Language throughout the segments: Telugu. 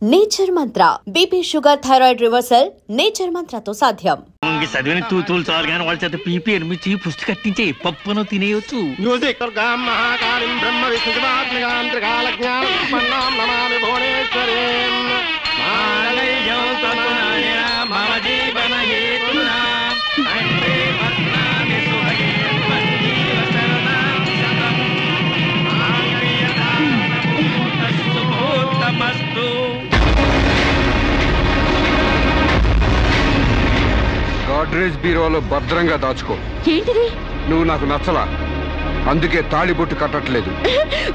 Nature Mantra BP sugar thyroid reversal nature మంత్రతో సాధ్యం. చదివిన తూతులు చాలు కానీ వాళ్ళ చేత పీపీ ఎనిమిది పుష్టి కట్టించే పప్పును తినేయొచ్చు. గాడ్రేజ్ బీరోలో భద్రంగా దాచుకో. ఏంటిది? నువ్వు నాకు నచ్చలా, అందుకే తాళిబొట్టు కట్టట్లేదు.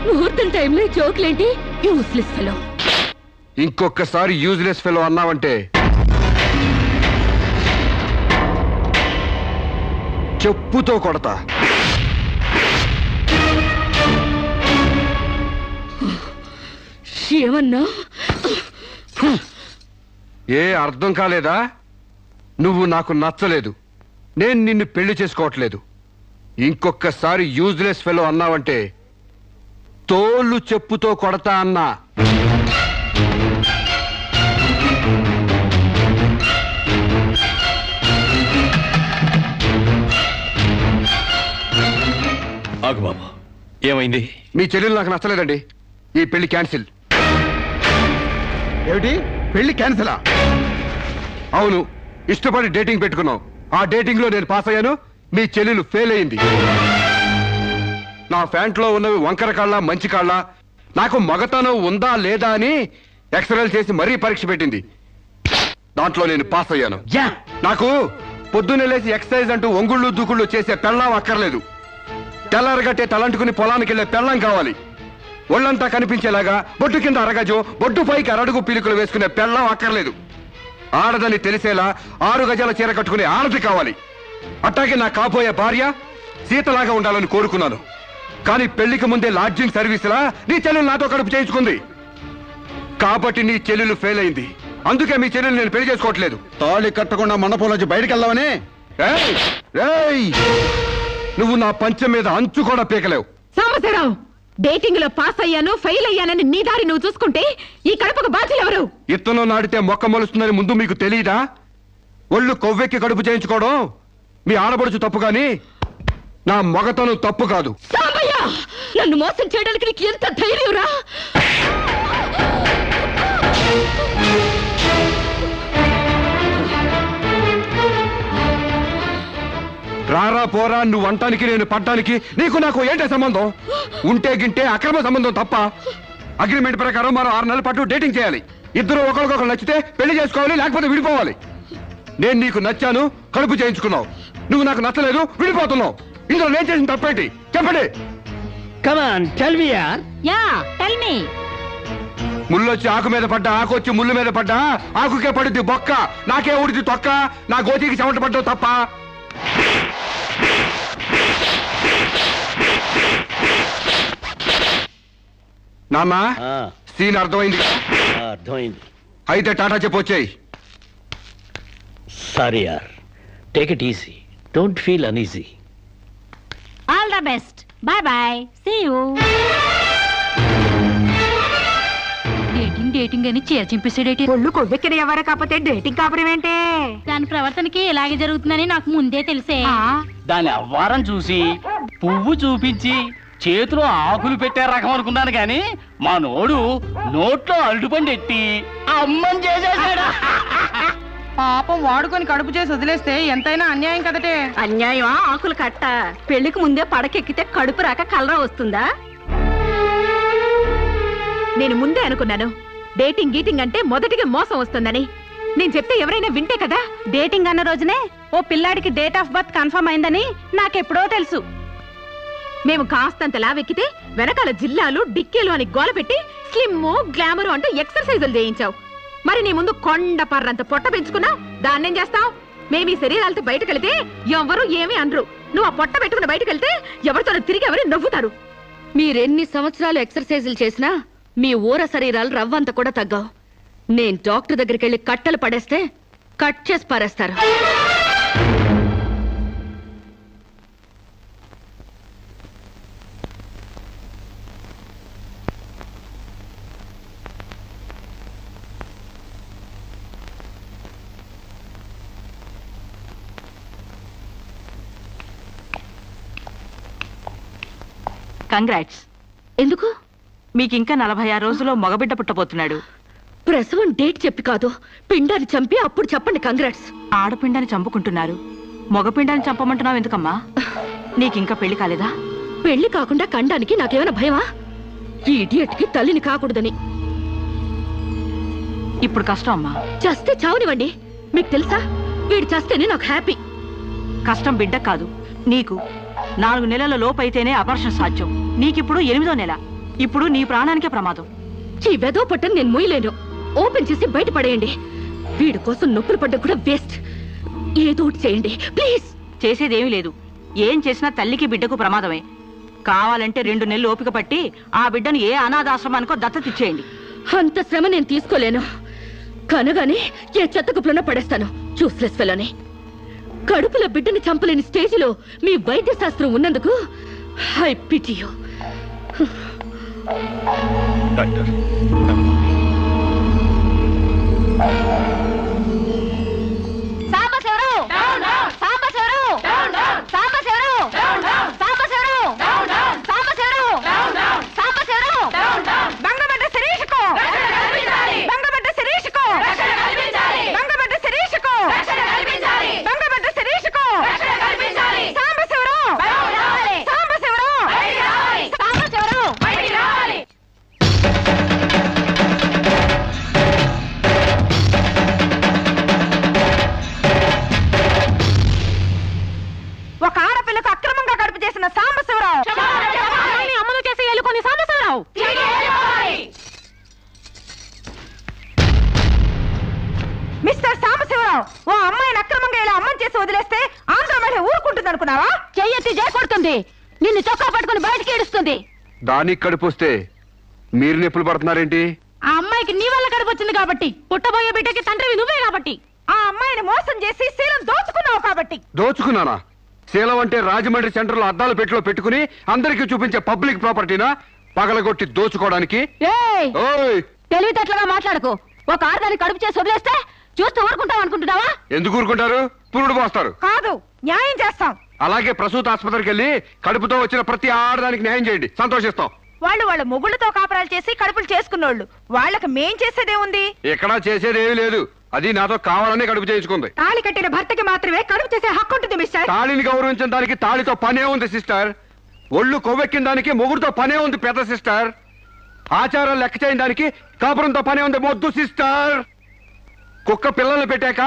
ముహూర్తం టైంలో జోక్లేంటి? Useless fellow. ఇంకొకసారి యూజ్లెస్ ఫెలో అన్నావంటే చెప్పుతో కొడతా. ఏమన్నా? ఏ అర్థం కాలేదా? నువ్వు నాకు నచ్చలేదు, నేను నిన్ను పెళ్లి చేసుకోవట్లేదు. ఇంకొకసారి యూజ్లెస్ ఫెలో అన్నావంటే తోలు చెప్పుతో కొడతా అన్నా. ఆగు బాబా, ఏమైంది? మీ చెల్లెలు నాకు నచ్చలేదండి, ఈ పెళ్లి క్యాన్సిల్. ఏమిటి పెళ్లి క్యాన్సిలా? అవును, ఇష్టపడి డేటింగ్ పెట్టుకున్నాం. ఆ డేటింగ్ లో నేను పాస్ అయ్యాను, మీ చెల్లెలు ఫెయిల్ అయింది. నా ఫ్యాంట్లో ఉన్నవి వంకర కాళ్ళ మంచి కాళ్ళ, నాకు మగతనం ఉందా లేదా అని ఎక్స్రేలు చేసి మరీ పరీక్ష పెట్టింది. దాంట్లో నేను పాస్ అయ్యాను. నాకు పొద్దున్నే లేచి ఎక్సర్సైజ్ అంటూ ఒంగుళ్ళు దూకుళ్ళు చేసే పెళ్ళాం అక్కర్లేదు. తెల్లారగట్టే తలంటుకుని పొలానికి వెళ్లే పెళ్ళాం కావాలి. ఒళ్ళంతా కనిపించేలాగా బొడ్డు కింద అరగజో, బొడ్డు పైకి అరడుగు పీలికలు వేసుకునే పెళ్ళాం అక్కర్లేదు. ఆడదని తెలిసేలా 6 గజాల చీర కట్టుకునే ఆడది కావాలి. అట్టాగే నా కాబోయే భార్య సీతలాగా ఉండాలని కోరుకున్నాను. కానీ పెళ్లికి ముందే లాడ్జింగ్ సర్వీసులా నీ చెల్లెలు నాతో కడుపు చేయించుకుంది. కాబట్టి నీ చెల్లెలు ఫెయిల్ అయింది. అందుకే మీ చెల్లెలు నేను పెళ్లి చేసుకోవట్లేదు. తాళి కట్టకుండా మండపం నుంచి బయటికి వెళ్దామని. నువ్వు నా పంచం మీద అంచు కూడా పీకలేవు. సాంబశివరావు, డేటింగ్ లో పాస్ అయ్యాను ఫెయిల్ అయ్యానని నీ దారి నువ్వు చూసుకుంటే ఈ కడపకు బాధ్యులు ఎవరు? ఇత్తనం నాటితే మొక్క మొలుస్తుందని ముందు మీకు తెలియదా? ఒళ్ళు కొవ్వెక్కి కడుపు చేయించుకోవడం మీ ఆడపడుచు తప్పు గాని నా మగతనం తప్పు కాదు. సాంబయ్య, నన్ను మోసం చేయడానికి నీకు ఎంత ధైర్యం రా? రారా పోరా, నువ్వు అంటానికి నేను పడ్డానికి నీకు నాకు ఏంటే సంబంధం? ఉంటే గింటే అక్రమ సంబంధం తప్ప. అగ్రిమెంట్ ప్రకారం మరో 6 నెలల పాటు డేటింగ్ చేయాలి. ఇద్దరు ఒకరికొకరు నచ్చితే పెళ్లి చేసుకోవాలి, లేకపోతే విడిపోవాలి. నేను నీకు నచ్చాను, కడుపు చేయించుకున్నావు. నువ్వు నాకు నచ్చలేదు, విడిపోతున్నావు. ఇందులో నేను చేసిన తప్పేంటి చెప్పండి. ముళ్ళొచ్చి ఆకు మీద పడ్డా, ఆకు వచ్చి ముళ్ళు మీద పడ్డా, ఆకుకే పడుద్ది బొక్క, నాకే ఊడిది తొక్క. నా గోతికి చెమట పడ్డావు తప్ప. నాన్నా, సీన్ అర్థమైంది? అర్థమైంది. అయితే టాటా చెప్పొచ్చాయి. సారీ యార్, take it easy, don't feel uneasy. All the best, bye bye, see you. Dating అని చీర చింపేసాడేటి. ఒళ్ళు కొవ్వెక్కిన ఎవరు కాకపోతే డేటింగ్ కాపురం ఏంటే? దాని ప్రవర్తనకి ఇలాగే జరుగుతుందని నాకు ముందే తెలిసే. దాని అవ్వారం చూసి పువ్వు చూపించి చేతిలో ఆకులు పెట్టే రకం అనుకున్నాను గాని మా నోడు నోట్లో అల్లుపండి ఎట్టి అమ్మని చేసేసాడు. పాపం వాడుకొని కడుపు చేసి వదిలేస్తే ఎంతైనా అన్యాయం కదటే. అన్యాయం ఆకులు కట్ట. పెళ్లికి ముందే పడకెక్కితే కడుపు రాక కలరా వస్తుందా? నేను ముందే అనుకున్నాను డేటింగ్ గీటింగ్ అంటే మొదటిగా మోసం వస్తుందని. నేను చెప్తే ఎవరైనా వింటే కదా. డేటింగ్ అన్న రోజునే ఓ పిల్లాడికి డేట్ ఆఫ్ బర్త్ కన్ఫర్మ్ అయిందని నాకెప్పుడో తెలుసు. మేము కాస్తంత లావెక్కితే వెనకాల జిల్లాలు డిక్కీలు అని గోల పెట్టి స్లిమ్ గ్లామరు అంటూ ఎక్సర్సైజులు చేయించావు. మరి నీ ముందు కొండ పర్రంత పొట్ట పెంచుకున్నావు, దాన్నేం చేస్తావు? మేము ఈ శరీరాలతో బయటకెళ్తే ఎవరు ఏమీ అనరు. నువ్వు ఆ పొట్ట పెట్టుకుని బయటకెళ్తే ఎవరితో తిరిగి ఎవరు నవ్వుతారు. మీరెన్ని సంవత్సరాలు ఎక్సర్సైజులు చేసినా మీ ఊర శరీరాలు రవ్వంత కూడా తగ్గవు. నేను డాక్టర్ దగ్గరికి వెళ్ళి కట్టలు పడేస్తే కట్ చేసి పారేస్తారు. కంగ్రాట్స్. ఎందుకు? మీకింకా 46 రోజుల్లో మగబిడ్డ పుట్టబోతున్నాడు. ప్రసవం డేట్ చెప్పి కాదు, పిండాన్ని చంపి అప్పుడు చెప్పండి కంగ్రాట్స్. ఆడపిండాన్ని చంపుకుంటున్నారు, మగపిండాన్ని చంపమంటున్నావు ఎందుకమ్మా? నీకింకా పెళ్లి కాలేదా? పెళ్లి కాకుండా కండానికి నాకేమైనా భయమా? ఈ ఇడియట్కి తల్లిని కాకూడదని. ఇప్పుడు కష్టం అమ్మా. చస్తే చావునివ్వండి. మీకు తెలుసా, వీడు చస్తేనే నాకు హ్యాపీ. కష్టం బిడ్డ కాదు నీకు. 4 నెలల లోపైతేనే అపర్షన్ సాధ్యం. నీకిప్పుడు 8వ నెల. ఇప్పుడు నీ ప్రాణానికే ప్రమాదం. ఈ వెదో పట్టని నేను మొయ్యలేను. ఓపెన్ చేసి బయటపడేయండి. వీడి కోసం నొప్పులు పడ్డ కూడా వేస్ట్. ఏదో ఒకటి చేయండి ప్లీజ్. చేసేదేమీ లేదు. ఏం చేసినా తల్లికి బిడ్డకు ప్రమాదమే. కావాలంటే 2 నెలలు ఓపిక పట్టి ఆ బిడ్డను ఏ అనాథాశ్రమానికో దత్తతిచ్చేయండి. అంత శ్రమ నేను తీసుకోలేను. కనగానే ఏ చెత్త కుప్పలోనో పడేస్తాను. చూస్లెస్ ఫెలోని. కడుపులో బిడ్డని చంపలేని స్టేజిలో మీ వైద్య శాస్త్రం ఉన్నందుకు I pity you. Doctor, mister Sambasivarao, ఓ అమ్మాయిని అక్రమంగా ఇలా అమ్మని చేసి వదిలేస్తే ఆంధ్ర మహిళ ఊరుకుంటుంది అనుకున్నావా? చెయ్యెత్తి చేకొడుతుంది. నిన్ను చొక్కా పట్టుకుని బయటికి ఏడుస్తుంది. దానికి కడుపు వస్తే మీరు నొప్పులు పడుతున్నారేంటి? ఆ అమ్మాయికి నీ వల్ల కడుపు వచ్చింది కాబట్టి, పుట్టబోయే బిడ్డకి తండ్రివి నువ్వే కాబట్టి. ఆ అమ్మాయిని మోసం చేసి శీలం దోచుకున్నావు కాబట్టి. దోచుకున్నానా? శీలం అంటే రాజమండ్రి సెంటర్ లో అద్దాల పెట్టిలో పెట్టుకుని అందరికీ చూపించే పబ్లిక్ ప్రాపర్టీనా పగలగొట్టి దోచుకోవడానికి? తెలివితేటలుగా మాట్లాడుకో. ఒక ఆడదాన్ని కడుపు చేసి వదిలేస్తే చూస్తూ ఊరుకుంటాం అనుకుంటున్నావా? ఎందుకు ఊరుకుంటారు? పురుడు పోస్తారు. కాదు, న్యాయం చేస్తాం. అలాగే ప్రసూత ఆసుపత్రికి వెళ్ళి కడుపుతో వచ్చిన ప్రతి ఆడదానికి న్యాయం చేయండి, సంతోషిస్తాం. వాళ్ళ మొగుళ్ళతో కాపురాలు చేసి కడుపులు చేసుకున్నోళ్ళు, వాళ్ళకి మేం చేసేదేముంది? ఎక్కడా చేసేదేమీ లేదు. అది నాతో కావాలని కడుపు చేయించుకుంది. తాళి కట్టిన భర్తకి మాత్రమే కడుపు చేసే హక్కు ఉంటుంది మిస్టర్. తాళిని గౌరవించిన దానికి తాళితో పనే ఉంది సిస్టర్. ఒళ్ళు కొవ్వెక్కిన దానికి మొగుడుతో పనే ఉంది పెద్ద సిస్టర్. ఆచారాలు లెక్క చేయని దానికి కాపురంతో పనే ఉంది మొద్దు సిస్టర్. కుక్క పిల్లలు పెట్టాక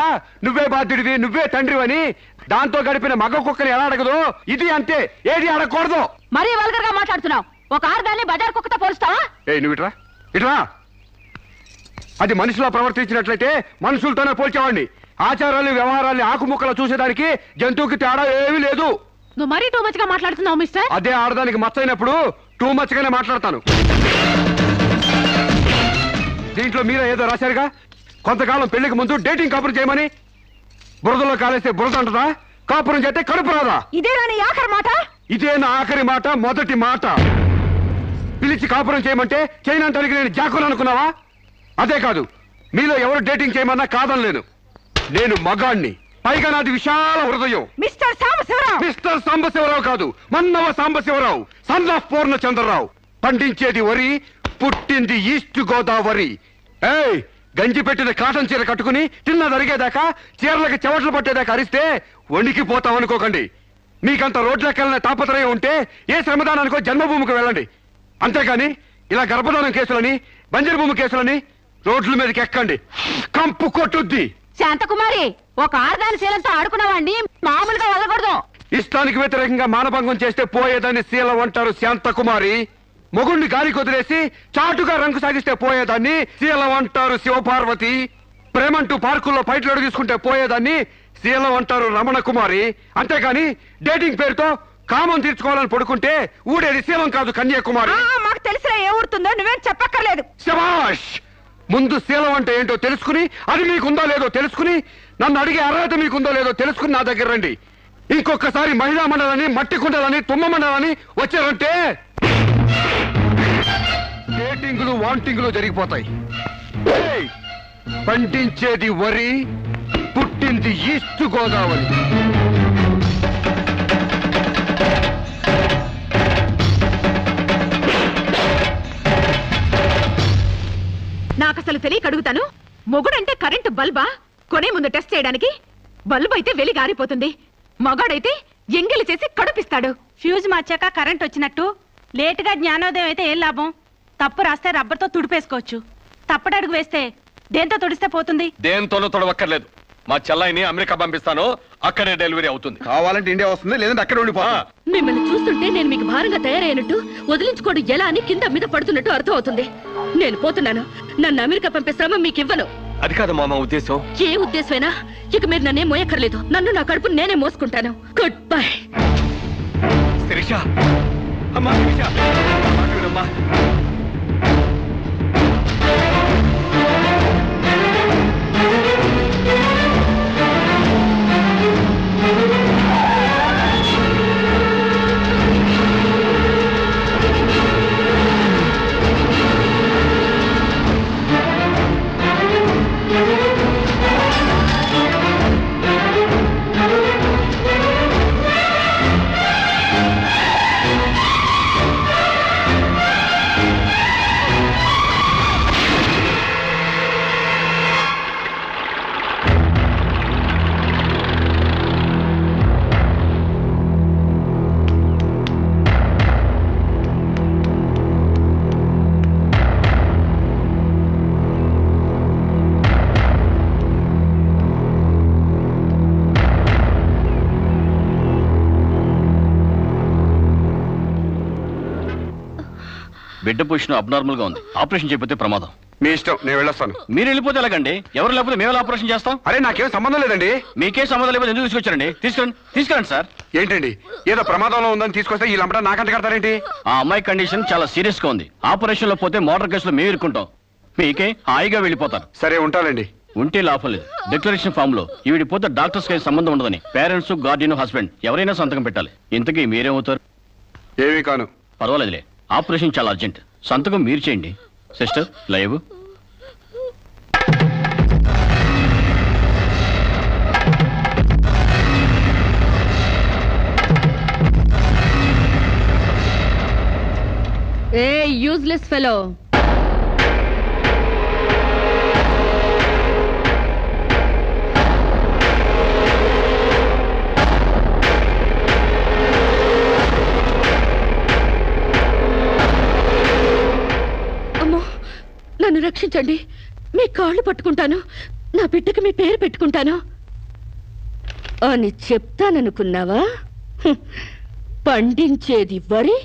నువ్వే బాధ్యుడివి, నువ్వే తండ్రివని దాంతో గడిపిన మగ కుక్కని ఎలా అడగదు, ఇది అంతే. ఏది అడగకూడదు. మరీ వల్గర్ గా మాట్లాడుతున్నావు. ఒక ఆడదాన్ని బజార్ కుక్కతో పోలుస్తావా? నువ్వు ఇట్రా ఇట్రా. అది మనిషిలో ప్రవర్తించినట్లయితే మనుషులతోనే పోల్చేవాడిని. ఆచారాలు వ్యవహారాన్ని ఆకుముక్కలు చూసేదానికి జంతువుకి తేడా ఏమీ లేదు. నువ్వు మరీ టూ మచ్ గా మాట్లాడుతున్నావు మిస్టర్. అదే ఆడదానికి మచ్చైనప్పుడు టూ మచ్ గానే మాట్లాడతాను. దీంట్లో మీరే ఏదో రాశారుగా, కొంతకాలం పెళ్లికి ముందు డేటింగ్ కాపురం చేయమని. బురదలో కాలేస్తే బురద అంటదా? కాపురం చేస్తే కడుపు రాదా? ఇదేనా నీ ఆఖరి మాట? ఇదే నా ఆఖరి మాట, మొదటి మాట. పిలిచి కాపురం చేయమంటే చేయనంటానికి నేను జాకులు అనుకున్నావా? అదే కాదు, మీలో ఎవరు డేటింగ్ చేయమన్నా కాదనలేను. నేను మగాణ్ణి, పైగా నాది విశాల హృదయం. మిస్టర్ సాంబశివరావు. మిస్టర్ సాంబశివరావు కాదు, మన్నవ సాంబశివరావు, సన్ ఆఫ్ పూర్ణచంద్రరావు. పండించేది వరి, పుట్టింది ఈస్ట్ గోదావరి. గంజి పెట్టిన కాటన్ చీర కట్టుకుని తిన్న జరిగేదాకా, చీరలకు చెవట్లు పట్టేదాకా అరిస్తే వణికిపోతాం అనుకోకండి. మీకంత రోడ్లకెళ్ళిన తాపత్రయం ఉంటే ఏ శ్రమదానానికో జన్మభూమికి వెళ్ళండి. అంతేగాని ఇలా గర్భధానం కేసులని, బంజరు భూమి కేసులని రోడ్ల మీదకి ఎక్కండి, కంపు కొట్టుద్ది. శాంతకుమారి, ఒక ఆడదాని శీలంతో ఆడుకున్నావాడిని మామూలుగా వదలకూడదు. ఇష్టానికి వ్యతిరేకంగా మానభంగం చేస్తే పోయేదాన్ని శీలం అంటారు శాంతకుమారి. మొగుణ్ణి గాలి కొదిలేసి చాటుగా రంగు సాగిస్తే పోయేదాన్ని శీలం అంటారు శివపార్వతి. ప్రేమంటూ పార్కుల్లో ఫైట్లు తీసుకుంటే పోయేదాన్ని శీలం అంటారు రమణ కుమారి. అంతేగాని డేటింగ్ పేరుతో కామం తీర్చుకోవాలని పడుకుంటే ఊడేది శీలం కాదు కన్యాకుమారి. మాకు తెలిసిన ఏ ఊరుతుందో నువ్వేం చెప్పక్కర్లేదు. శభాష్. ముందు శీలం అంటే ఏంటో తెలుసుకుని, అది మీకుందో లేదో తెలుసుకుని, నన్ను అడిగే అర్హత మీకుందో లేదో తెలుసుకుని నా దగ్గర రండి. ఇంకొకసారి మహిళా మండలని, మట్టి కుండలని, తుమ్మ మండలని వచ్చారంటే డేటింగులు వాంటింగులు జరిగిపోతాయి. పండించేది వరి, పుట్టింది ఈస్ట్ గోదావరి. నాకు అసలు తెలియక అడుగుతాను, మొగుడంటే కరెంటు బల్బా? కొనే ముందు టెస్ట్ చేయడానికి. బల్బు అయితే వెలి గారిపోతుంది, మగాడైతే ఎంగిలి చేసి కడుపిస్తాడు. ఫ్యూజ్ మార్చాక కరెంట్ వచ్చినట్టు లేటుగా జ్ఞానోదయం అయితే ఏం లాభం? తప్పు రాస్తే రబ్బర్తో తుడిపేసుకోవచ్చు, తప్పటడుగు వేస్తే దేంతో తుడిస్తే పోతుంది? దేంతోనూ తొడవక్కర్లేదు. మా చెల్లాయిని అమెరికా పంపిస్తాను, అక్కడే డెలివరీ అవుతుంది. కావాలంటే ఇండియా వస్తుంది, లేదంటే అక్కడ ఉండిపోతా. మిమ్మల్ని చూస్తుంటే నేను మీకు భారంగా తయారైనట్టు, వదిలించుకోవడం ఎలా అని కింద మీద పడుతున్నట్టు అర్థం అవుతుంది. నేను పోతున్నాను. నన్ను అమెరికా పంపే శ్రమ మీకు ఇవ్వను. అది కాదు మా ఉద్దేశం. ఏ ఉద్దేశమైనా ఇక మీరు నన్నే మోయక్కర్లేదు. నన్ను నా కడుపు నేనే మోసుకుంటాను. Good bye. శిరీష, అమ్మా శిరీష, అమ్మా. బిడ్డ పొజిషన్ అబ్నార్మల్ గా ఉంది. ఆపరేషన్ చేయకపోతే ప్రమాదం. మీ ఇష్టం, నేను వెళ్ళొస్తాను. మీరు వెళ్ళిపోతే ఎలాగండి? ఎవరు లేకపోతే మేము ఆపరేషన్ చేస్తాం. అరే నాకేం సంబంధం లేదండి. మీకే సంబంధం లేకపోతే ఎందుకు తీసుకొచ్చారండి? తీసుకురండి సార్. ఏంటండి ఏదో ప్రమాదంలో ఉందని తీసుకొస్తే ఈ లంపట నాకంట కడతారేంటి? ఆ అమ్మాయి కండిషన్ చాలా సీరియస్ గా ఉంది. ఆపరేషన్ లో పోతే మోటార్ కేసులో మేము ఇరుక్కుంటాం. మీకే హాయిగా వెళ్ళిపోతారు. సరే ఉంటానండి. ఉంటే లాభం లేదు. డిక్లరేషన్ ఫామ్ లో ఈవిడి పోతే డాక్టర్స్ కి సంబంధం ఉండదని పేరెంట్స్, గార్డియన్, హస్బెండ్ ఎవరైనా సంతకం పెట్టాలి. ఇంతకీ మీరేమవుతారు? ఏమీ కాను. పర్వాలేదులే, ఆపరేషన్ చాలా అర్జెంట్. సంతకం మీరు చేయండి. Sister live. ఏ యూజ్లెస్ ఫెలో, నన్ను రక్షించండి. మీ కాళ్ళు పట్టుకుంటాను, నా బిడ్డకి మీ పేరు పెట్టుకుంటాను అని చెప్తాననుకున్నావా? పండించేది వరి,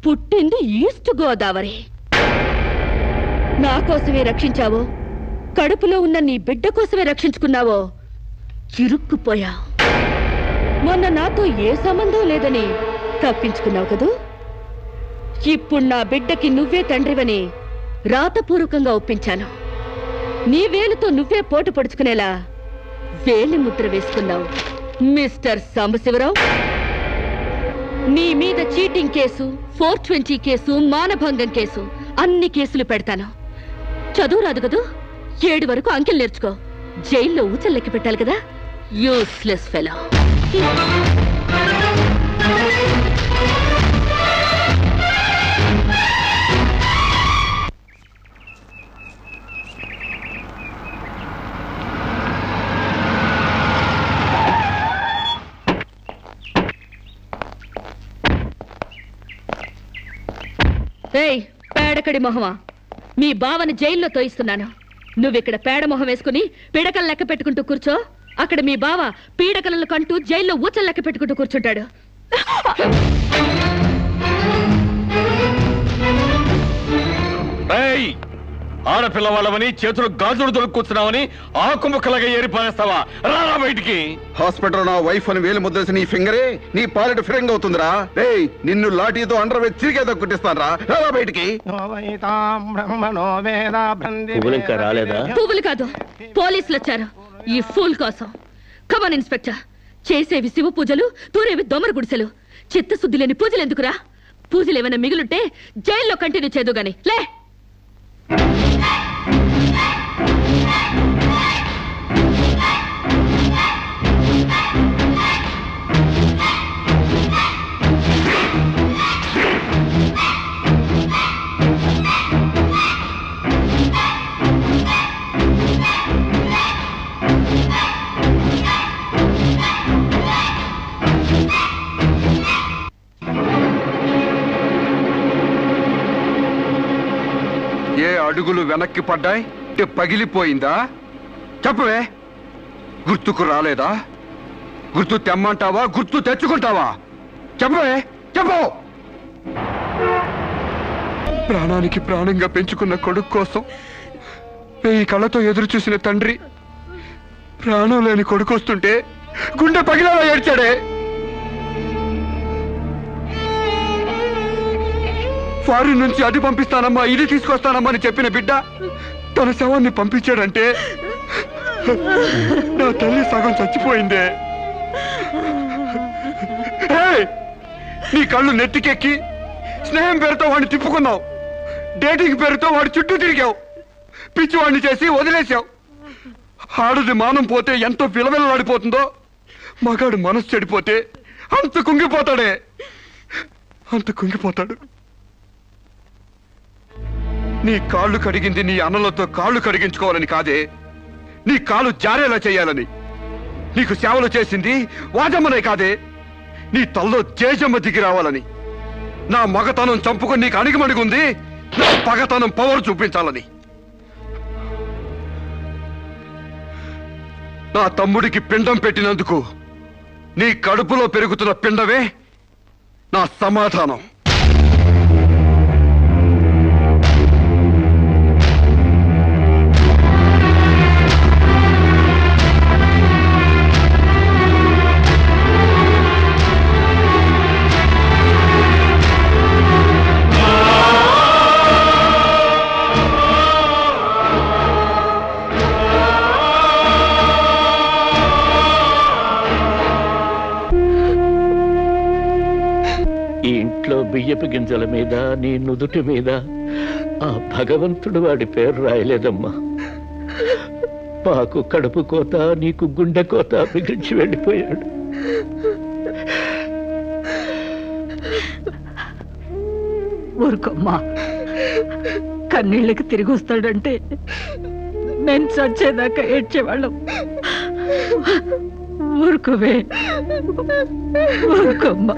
పుట్టింది ఈస్ట్ గోదావరి. నా కోసమే రక్షించావో, కడుపులో ఉన్న నీ బిడ్డ కోసమే రక్షించుకున్నావో చిరుక్కుపోయా. మొన్న నాతో ఏ సంబంధం లేదని తప్పించుకున్నావు కదూ. ఇప్పుడు నా బిడ్డకి నువ్వే తండ్రివని రాతపూర్వకంగా ఒప్పించాను. నీ వేలుతో నువ్వే పోటు పొడుచుకునేలా వేలి ముద్ర వేసుకున్నావు మిస్టర్ సాంబశివరావు. నీ మీద చీటింగ్ కేసు, 420 కేసు, మానభంగం కేసు, అన్ని కేసులు పెడతాను. చదువు రాదు కదూ, 7 వరకు అంకెలు నేర్చుకో. జైల్లో ఊచల్లెక్కి పెట్టాలి కదా. Useless fellow. ఏయ్ పేడకడి మొహమా, మీ బావని జైల్లో తోయిస్తున్నాను. నువ్విక్కడ పేడ మొహం వేసుకుని పీడకలు లెక్క పెట్టుకుంటూ కూర్చో. అక్కడ మీ బావ పీడకలను కంటూ జైల్లో ఊచలు లెక్క పెట్టుకుంటూ కూర్చుంటాడు. ఆడపిల్లవాళ్ళమని చేతులు గాజులు దొరుకుతున్నావని ఆకుముక్కలాగా ఏరిపారేస్తావా? రారా బయటికి. హాస్పిటల్ నా వైఫ్ అని వేలు ముద్రేసి నీ ఫింగరే నీ పాలెట్ ఫిరంగ్ అవుతుందిరా. రేయ్ నిన్ను లాఠీతో అండర్ వేసి తిరిగేదో కుట్టిస్తాను రా. రారా బయటికి. పువ్వులు కాదు, పోలీసులు వచ్చారు ఈ ఫూల్ కోసం. Come on inspector. చేసేవి శివ పూజలు, తూరేవి దొమర గుడిసెలు. చిత్తశుద్ధి లేని పూజలు ఎందుకురా? పూజలు ఏమైనా మిగులుంటే జైల్లో కంటిన్యూ చేదు గాని లే. అడుగులు వెనక్కి పడ్డాయి పగిలిపోయిందా? చెప్పవే, గుర్తుకు రాలేదా? గుర్తు తెమ్మంటావా, గుర్తు తెచ్చుకుంటావా? చెప్పవే, చెప్పు. ప్రాణానికి ప్రాణంగా పెంచుకున్న కొడుకు కోసం ఈ కళ్ళతో ఎదురు చూసిన తండ్రి ప్రాణం లేని కొడుకు వస్తుంటే గుండె పగిలేలా ఏడ్చాడే. ఫారిన్ నుంచి అది పంపిస్తానమ్మా, ఇది తీసుకొస్తానమ్మా అని చెప్పిన బిడ్డ తన శవాన్ని పంపించాడంటే నా తల్లి సగం చచ్చిపోయిందే. నీ కళ్ళు నెత్తికెక్కి స్నేహం పేరుతో వాడిని తిప్పుకున్నావు, డేటింగ్ పేరుతో వాడి చుట్టూ తిరిగావు, పిచ్చివాడిని చేసి వదిలేశావు. ఆడది మానం పోతే ఎంతో విలవిలలాడిపోతుందో, మగాడు మనసు చెడిపోతే అంత కుంగిపోతాడే, అంత కుంగిపోతాడు. నీ కాళ్ళు కడిగింది నీ అన్నలతో కాళ్ళు కడిగించుకోవాలని కాదే, నీ కాళ్ళు జారేలా చేయాలని. నీకు సేవలు చేసింది వాజమ్మనే కాదే, నీ తల్లో జేజమ్మ దిగి రావాలని. నా మగతనం చంపుకొని నీకు అణిగిమణిగుంది నా పగతనం పవర్ చూపించాలని. నా తమ్ముడికి పిండం పెట్టినందుకు నీ కడుపులో పెరుగుతున్న పిండమే నా సమాధానం. బియ్యపు గింజల మీద నీ నుదుటి మీద ఆ భగవంతుడు వాడి పేరు రాయలేదమ్మా. మాకు కడుపు కోత, నీకు గుండె కోత మిగిల్చి వెళ్ళిపోయాడు. ఊరుకోమ్మా, కన్నీళ్ళకి తిరిగి వస్తాడంటే నేను చచ్చేదాకా ఏడ్చేవాళ్ళం. ఊరుకోవే, ఊరుకోమ్మా.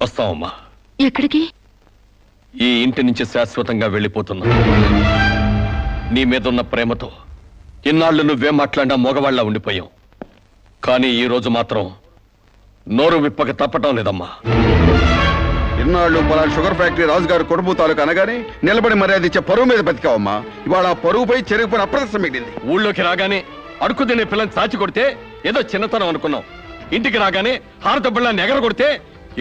వస్తావమ్మా. ఎక్కడికి? ఈ ఇంటి నుంచి శాశ్వతంగా వెళ్ళిపోతున్నా. నీ మీదున్న ప్రేమతో ఇన్నాళ్ళు నువ్వే మాట్లాడినా మగవాళ్ళ ఉండిపోయావు. కానీ ఈ రోజు మాత్రం నోరు విప్పక తప్పటం లేదమ్మా. ఇన్నాళ్ళు పలానా షుగర్ ఫ్యాక్టరీ రాజుగారు కొడుపు తాలూకు అనగానే నిలబడి మర్యాద ఇచ్చే పరువు మీద బతికావమ్మా. ఇవాళ ఆ పరుగుపై చెరుగుపైన అప్రదర్శనం మిగిలింది. ఊళ్ళోకి రాగానే అడుకు తినే పిల్లని చాచి కొడితే ఏదో చిన్నతనం అనుకున్నాం. ఇంటికి రాగానే హారత బిళ్ళని ఎగర కొడితే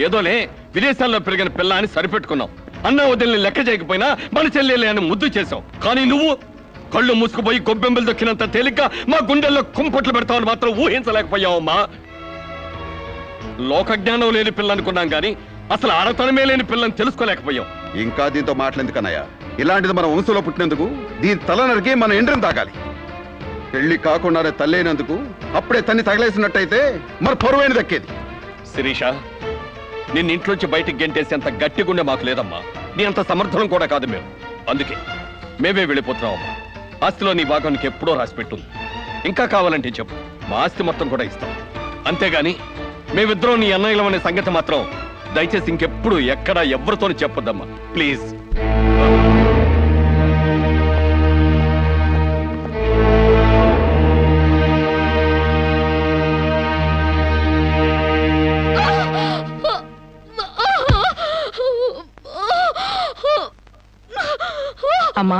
ఏదోలే విదేశాల్లో పెరిగిన పిల్ల అని సరిపెట్టుకున్నావు. అన్న వదిలిని లెక్క చేయకపోయినా మన చెల్లెలే అని ముద్దు చేశావు. కానీ నువ్వు కళ్ళు మూసుకుపోయి గొబ్బెంబులు దొక్కినంత తేలిక మా గుండెల్లో కుంపట్లు పెడతావని మాత్రం ఊహించలేకపోయావమ్మా. లోకజ్ఞానం లేని పిల్ల అనుకున్నాం కానీ అసలు ఆడతనమే లేని పిల్లని తెలుసుకోలేకపోయాం. ఇంకా దీంతో మాట్లాడేందుకన్నయ్య, ఇలాంటిది మన వంశంలో పుట్టినందుకు దీని తల నరికి మన ఎండ్రం తాగాలి. పెళ్లి కాకుండానే తల్లైనందుకు అప్పుడే తన్ని తగలేసినట్టయితే మరి పరువైన దక్కేది. శిరీష, నిన్న ఇంట్లోంచి బయటికి గెంటేసేంత గట్టి గుండె మాకు లేదమ్మా. నీ అంత సమర్థనం కూడా కాదు మేము. అందుకే మేమే వెళ్ళిపోతున్నామమ్మా. ఆస్తిలో నీ భాగానికి ఎప్పుడో రాసిపెట్టుంది. ఇంకా కావాలంటే చెప్పు, మా ఆస్తి మొత్తం కూడా ఇస్తాం. అంతేగాని మేమిద్దరం నీ అన్నయ్యలం అనే సంగతి మాత్రం దయచేసి ఇంకెప్పుడు ఎక్కడ ఎవరితోనూ చెప్పొద్దమ్మా, ప్లీజ్. అమ్మా,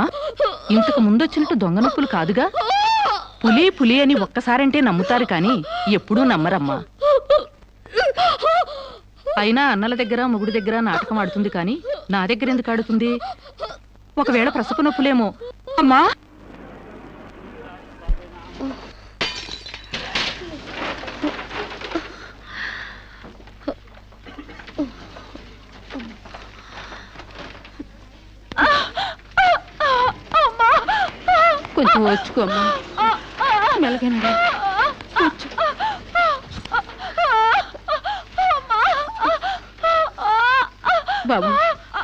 ఇంతకు ముందొచ్చినట్టు దొంగ నొప్పులు కాదుగా? పులి పులి అని ఒక్కసారంటే నమ్ముతారు కానీ ఎప్పుడూ నమ్మరమ్మా. అయినా అన్నల దగ్గర మొగుడి దగ్గర నాటకం ఆడుతుంది కానీ నా దగ్గర ఎందుకు ఆడుతుంది? ఒకవేళ ప్రసవ నొప్పులేమో. అమ్మా, కొంచెం వచ్చుకోమ్మా, మెలగనడా బాబు,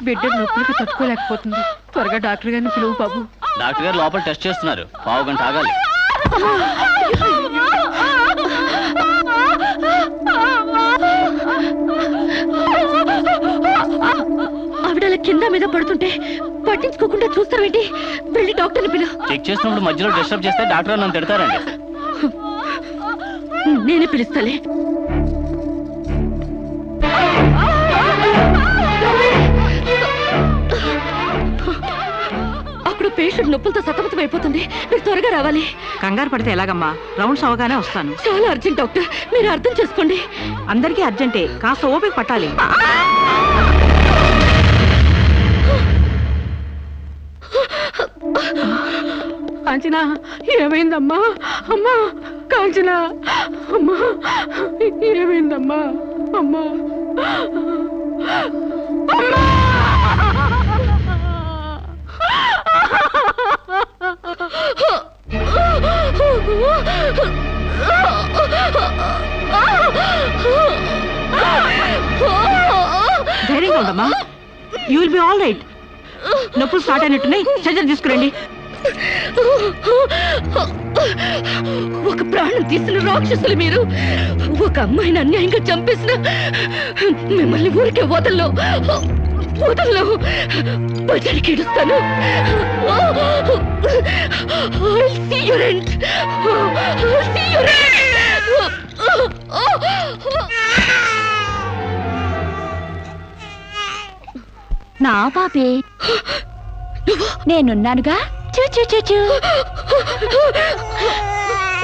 బిడ్డ నొప్పులకి తట్టుకోలేకపోతుంది. త్వరగా డాక్టర్ గారిని పిలువు బాబు. డాక్టర్ గారు లోపల టెస్ట్ చేస్తున్నారు, పావు గంట ఆగాలి. ఆవిడ కింద మీద పడుతుంటే పట్టించుకోకుండా చూస్తావేంటి? వెళ్ళి డాక్టర్ని పిలు. చెక్ చేసినప్పుడు మధ్యలో డిస్టర్బ్ చేస్తే డాక్టర్ నన్ను తిడతారండి. నేనే పిలుస్తాలే. అక్కడ పేషెంట్ నొప్పులతో సతమతం అయిపోతుంది. మీరు త్వరగా రావాలి. కంగారు పడితే ఎలాగమ్మా? రౌండ్స్ అవగానే వస్తాను. చాలా అర్జెంట్ డాక్టర్, మీరు అర్థం చేసుకోండి. అందరికీ అర్జెంటే, కాస్త ఓపిక పట్టాలి. కాంచనా, ఏమైందమ్మా? అమ్మా కాంచనా, అమ్మా ఏమైందమ్మా? అమ్మా ధైర్యంగా ఉండమ్మా. You will be all right. నొప్పులు స్టార్ట్ అయినట్టున్నాయి, సర్జరీ తీసుకురండి. ఒక ప్రాణం తీసిన రాక్షసులు మీరు. ఒక అమ్మాయిని అన్యాయంగా చంపేసిన మిమ్మల్ని ఊరికే వదల్లో బజారికి ఇడుస్తాను. నా పాపే, నేనున్నానుగా. చూ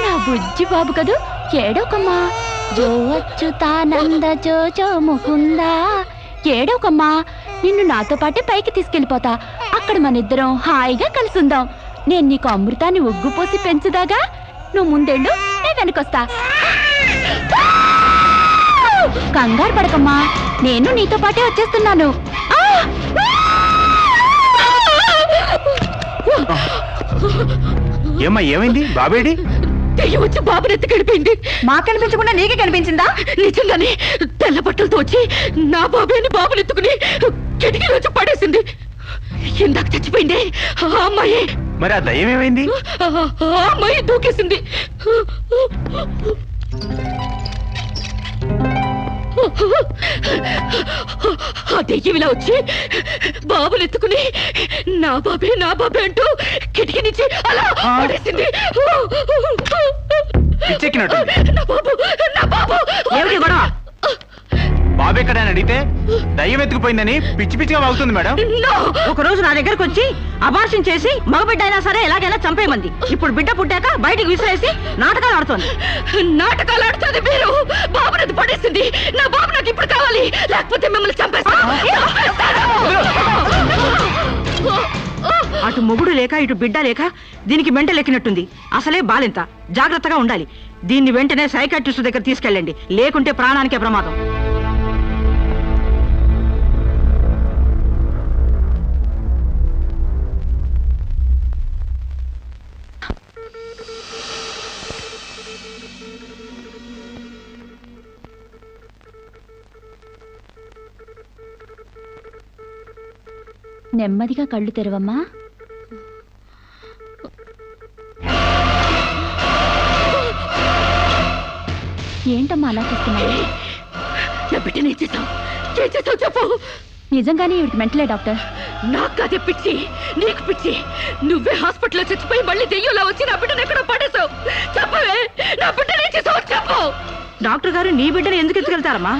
నా బుజ్జి బాబు కదూ, ఏడోకమ్మా. జో అచ్యుతానంద జో జో ముకుందా. ఏడోకమ్మా, నిన్ను నాతో పాటే పైకి తీసుకెళ్ళిపోతా. అక్కడ మనిద్దరం హాయిగా కలుసుందాం. నేను నీకు అమృతాన్ని ఉగ్గుపోసి పెంచుదాగా. నువ్వు ముందెళ్ళు, నేను వెనకొస్తా. కంగారు పడకమ్మా, నేను నీతో పాటే వచ్చేస్తున్నాను. ఏమ్మా, ఏమైంది? బాబేడి? దెయ్యం వచ్చి బాబుని ఎత్తి గడిపోయింది. మాకు కనిపించకుండా నీకే కనిపించిందా? నిజంగానే తెల్ల బట్టలతో వచ్చి నా బాబేని బాబుని ఎత్తుకుని కిటికీలో వచ్చి పడేసింది. ఇందాక చచ్చిపోయింది ఆ అమ్మాయి. మరి ఆ దయ్యం ఏమైంది? ఆ అమ్మాయి దూకేసింది. ఆ దెయ్యం ఇలా వచ్చి బాబుని ఎత్తుకుని నా బాబే అంటూ కిటికీ నుంచి అలా పడేసింది. నా బాబు ఏమిటి గొడవ? బాబు ఎక్కడని అడిగితే దయ్యం ఎత్తుకుపోయిందని పిచ్చి పిచ్చిగా వాగుతుంది మేడం. ఒక రోజు నా దగ్గరకు వచ్చి అబార్షన్ చేసి మగబిడ్డ అయినా సరే ఎలాగైనా చంపేయమంది. ఇప్పుడు బిడ్డ పుట్టాక బయటికి విసిరేసి నాటకాలు ఆడుతోంది. నాటకాలు ఆడుతుంది మీరు. బాబునది పడేసింది. నా బాబు నాకు ఇప్పుడు కావాలి, లేకపోతే మిమ్మల్ని చంపేస్తాను. అటు మొగుడు లేక ఇటు బిడ్డ లేక దీనికి మెంటల్ ఎక్కినట్టుంది. అసలే బాలింత, జాగ్రత్తగా ఉండాలి. దీన్ని వెంటనే సైకాట్రిస్ట్ దగ్గర తీసుకెళ్ళండి, లేకుంటే ప్రాణానికే ప్రమాదం. నెమ్మదిగా కళ్ళు తెరవమ్మా. ఏంటమ్మా అలా చూస్తున్నావు? నా బిడ్డని ఏం చేసావు చెప్పు. నిజంగానే ఇవిడికి మెంటలే డాక్టర్. నాకు అదే పిచ్చి, నీకు పిచ్చి. నువ్వే హాస్పిటల్లో చచ్చిపోయి మళ్ళీ దెయ్యంలో వచ్చి నా బిడ్డను ఎక్కడో పడేసావు. చెప్పవే, నా బిడ్డని ఏం చేసావు చెప్పు. డాక్టర్ గారు నీ బిడ్డను ఎందుకు ఎత్తుకెళ్తారమ్మా?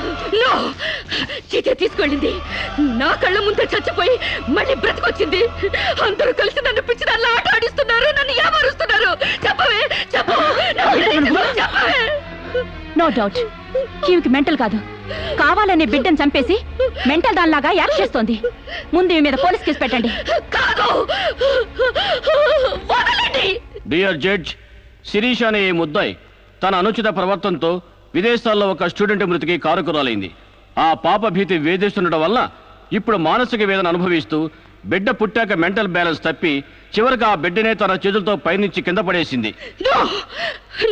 చీతే తీసుకెళ్ళింది. నా కళ్ళ ముందే చచ్చిపోయి మళ్ళీ బ్రతికొచ్చింది. అందరూ కలిసి నన్ను పిచ్చి దాన్ని ఆట ఆడిస్తున్నారు, నన్ను ఏమారుస్తున్నారు. చెప్పవే, చెప్పు. చెప్పవే. నో డౌట్, ఈవికి మెంటల్ కాదు, కావాలనే బిడ్డను చంపేసి మెంటల్ దానిలాగా యాక్ట్ చేస్తోంది. ముందు ఈ మీద పోలీస్ కేసు పెట్టండి. డియర్ జడ్జ్, శిరీష్ అనే ఈ ముద్దాయి తన అనుచిత ప్రవర్తనతో విదేశాల్లో ఒక స్టూడెంట్ మృతికి కారకురాలైంది. ఆ పాప భీతి వేధిస్తుండటం వల్ల ఇప్పుడు మానసిక వేదన అనుభవిస్తూ బిడ్డ పుట్టాక మెంటల్ బ్యాలెన్స్ తప్పి చివరికి ఆ బిడ్డనే తన చేతులతో పైనుంచి కింద పడేసింది.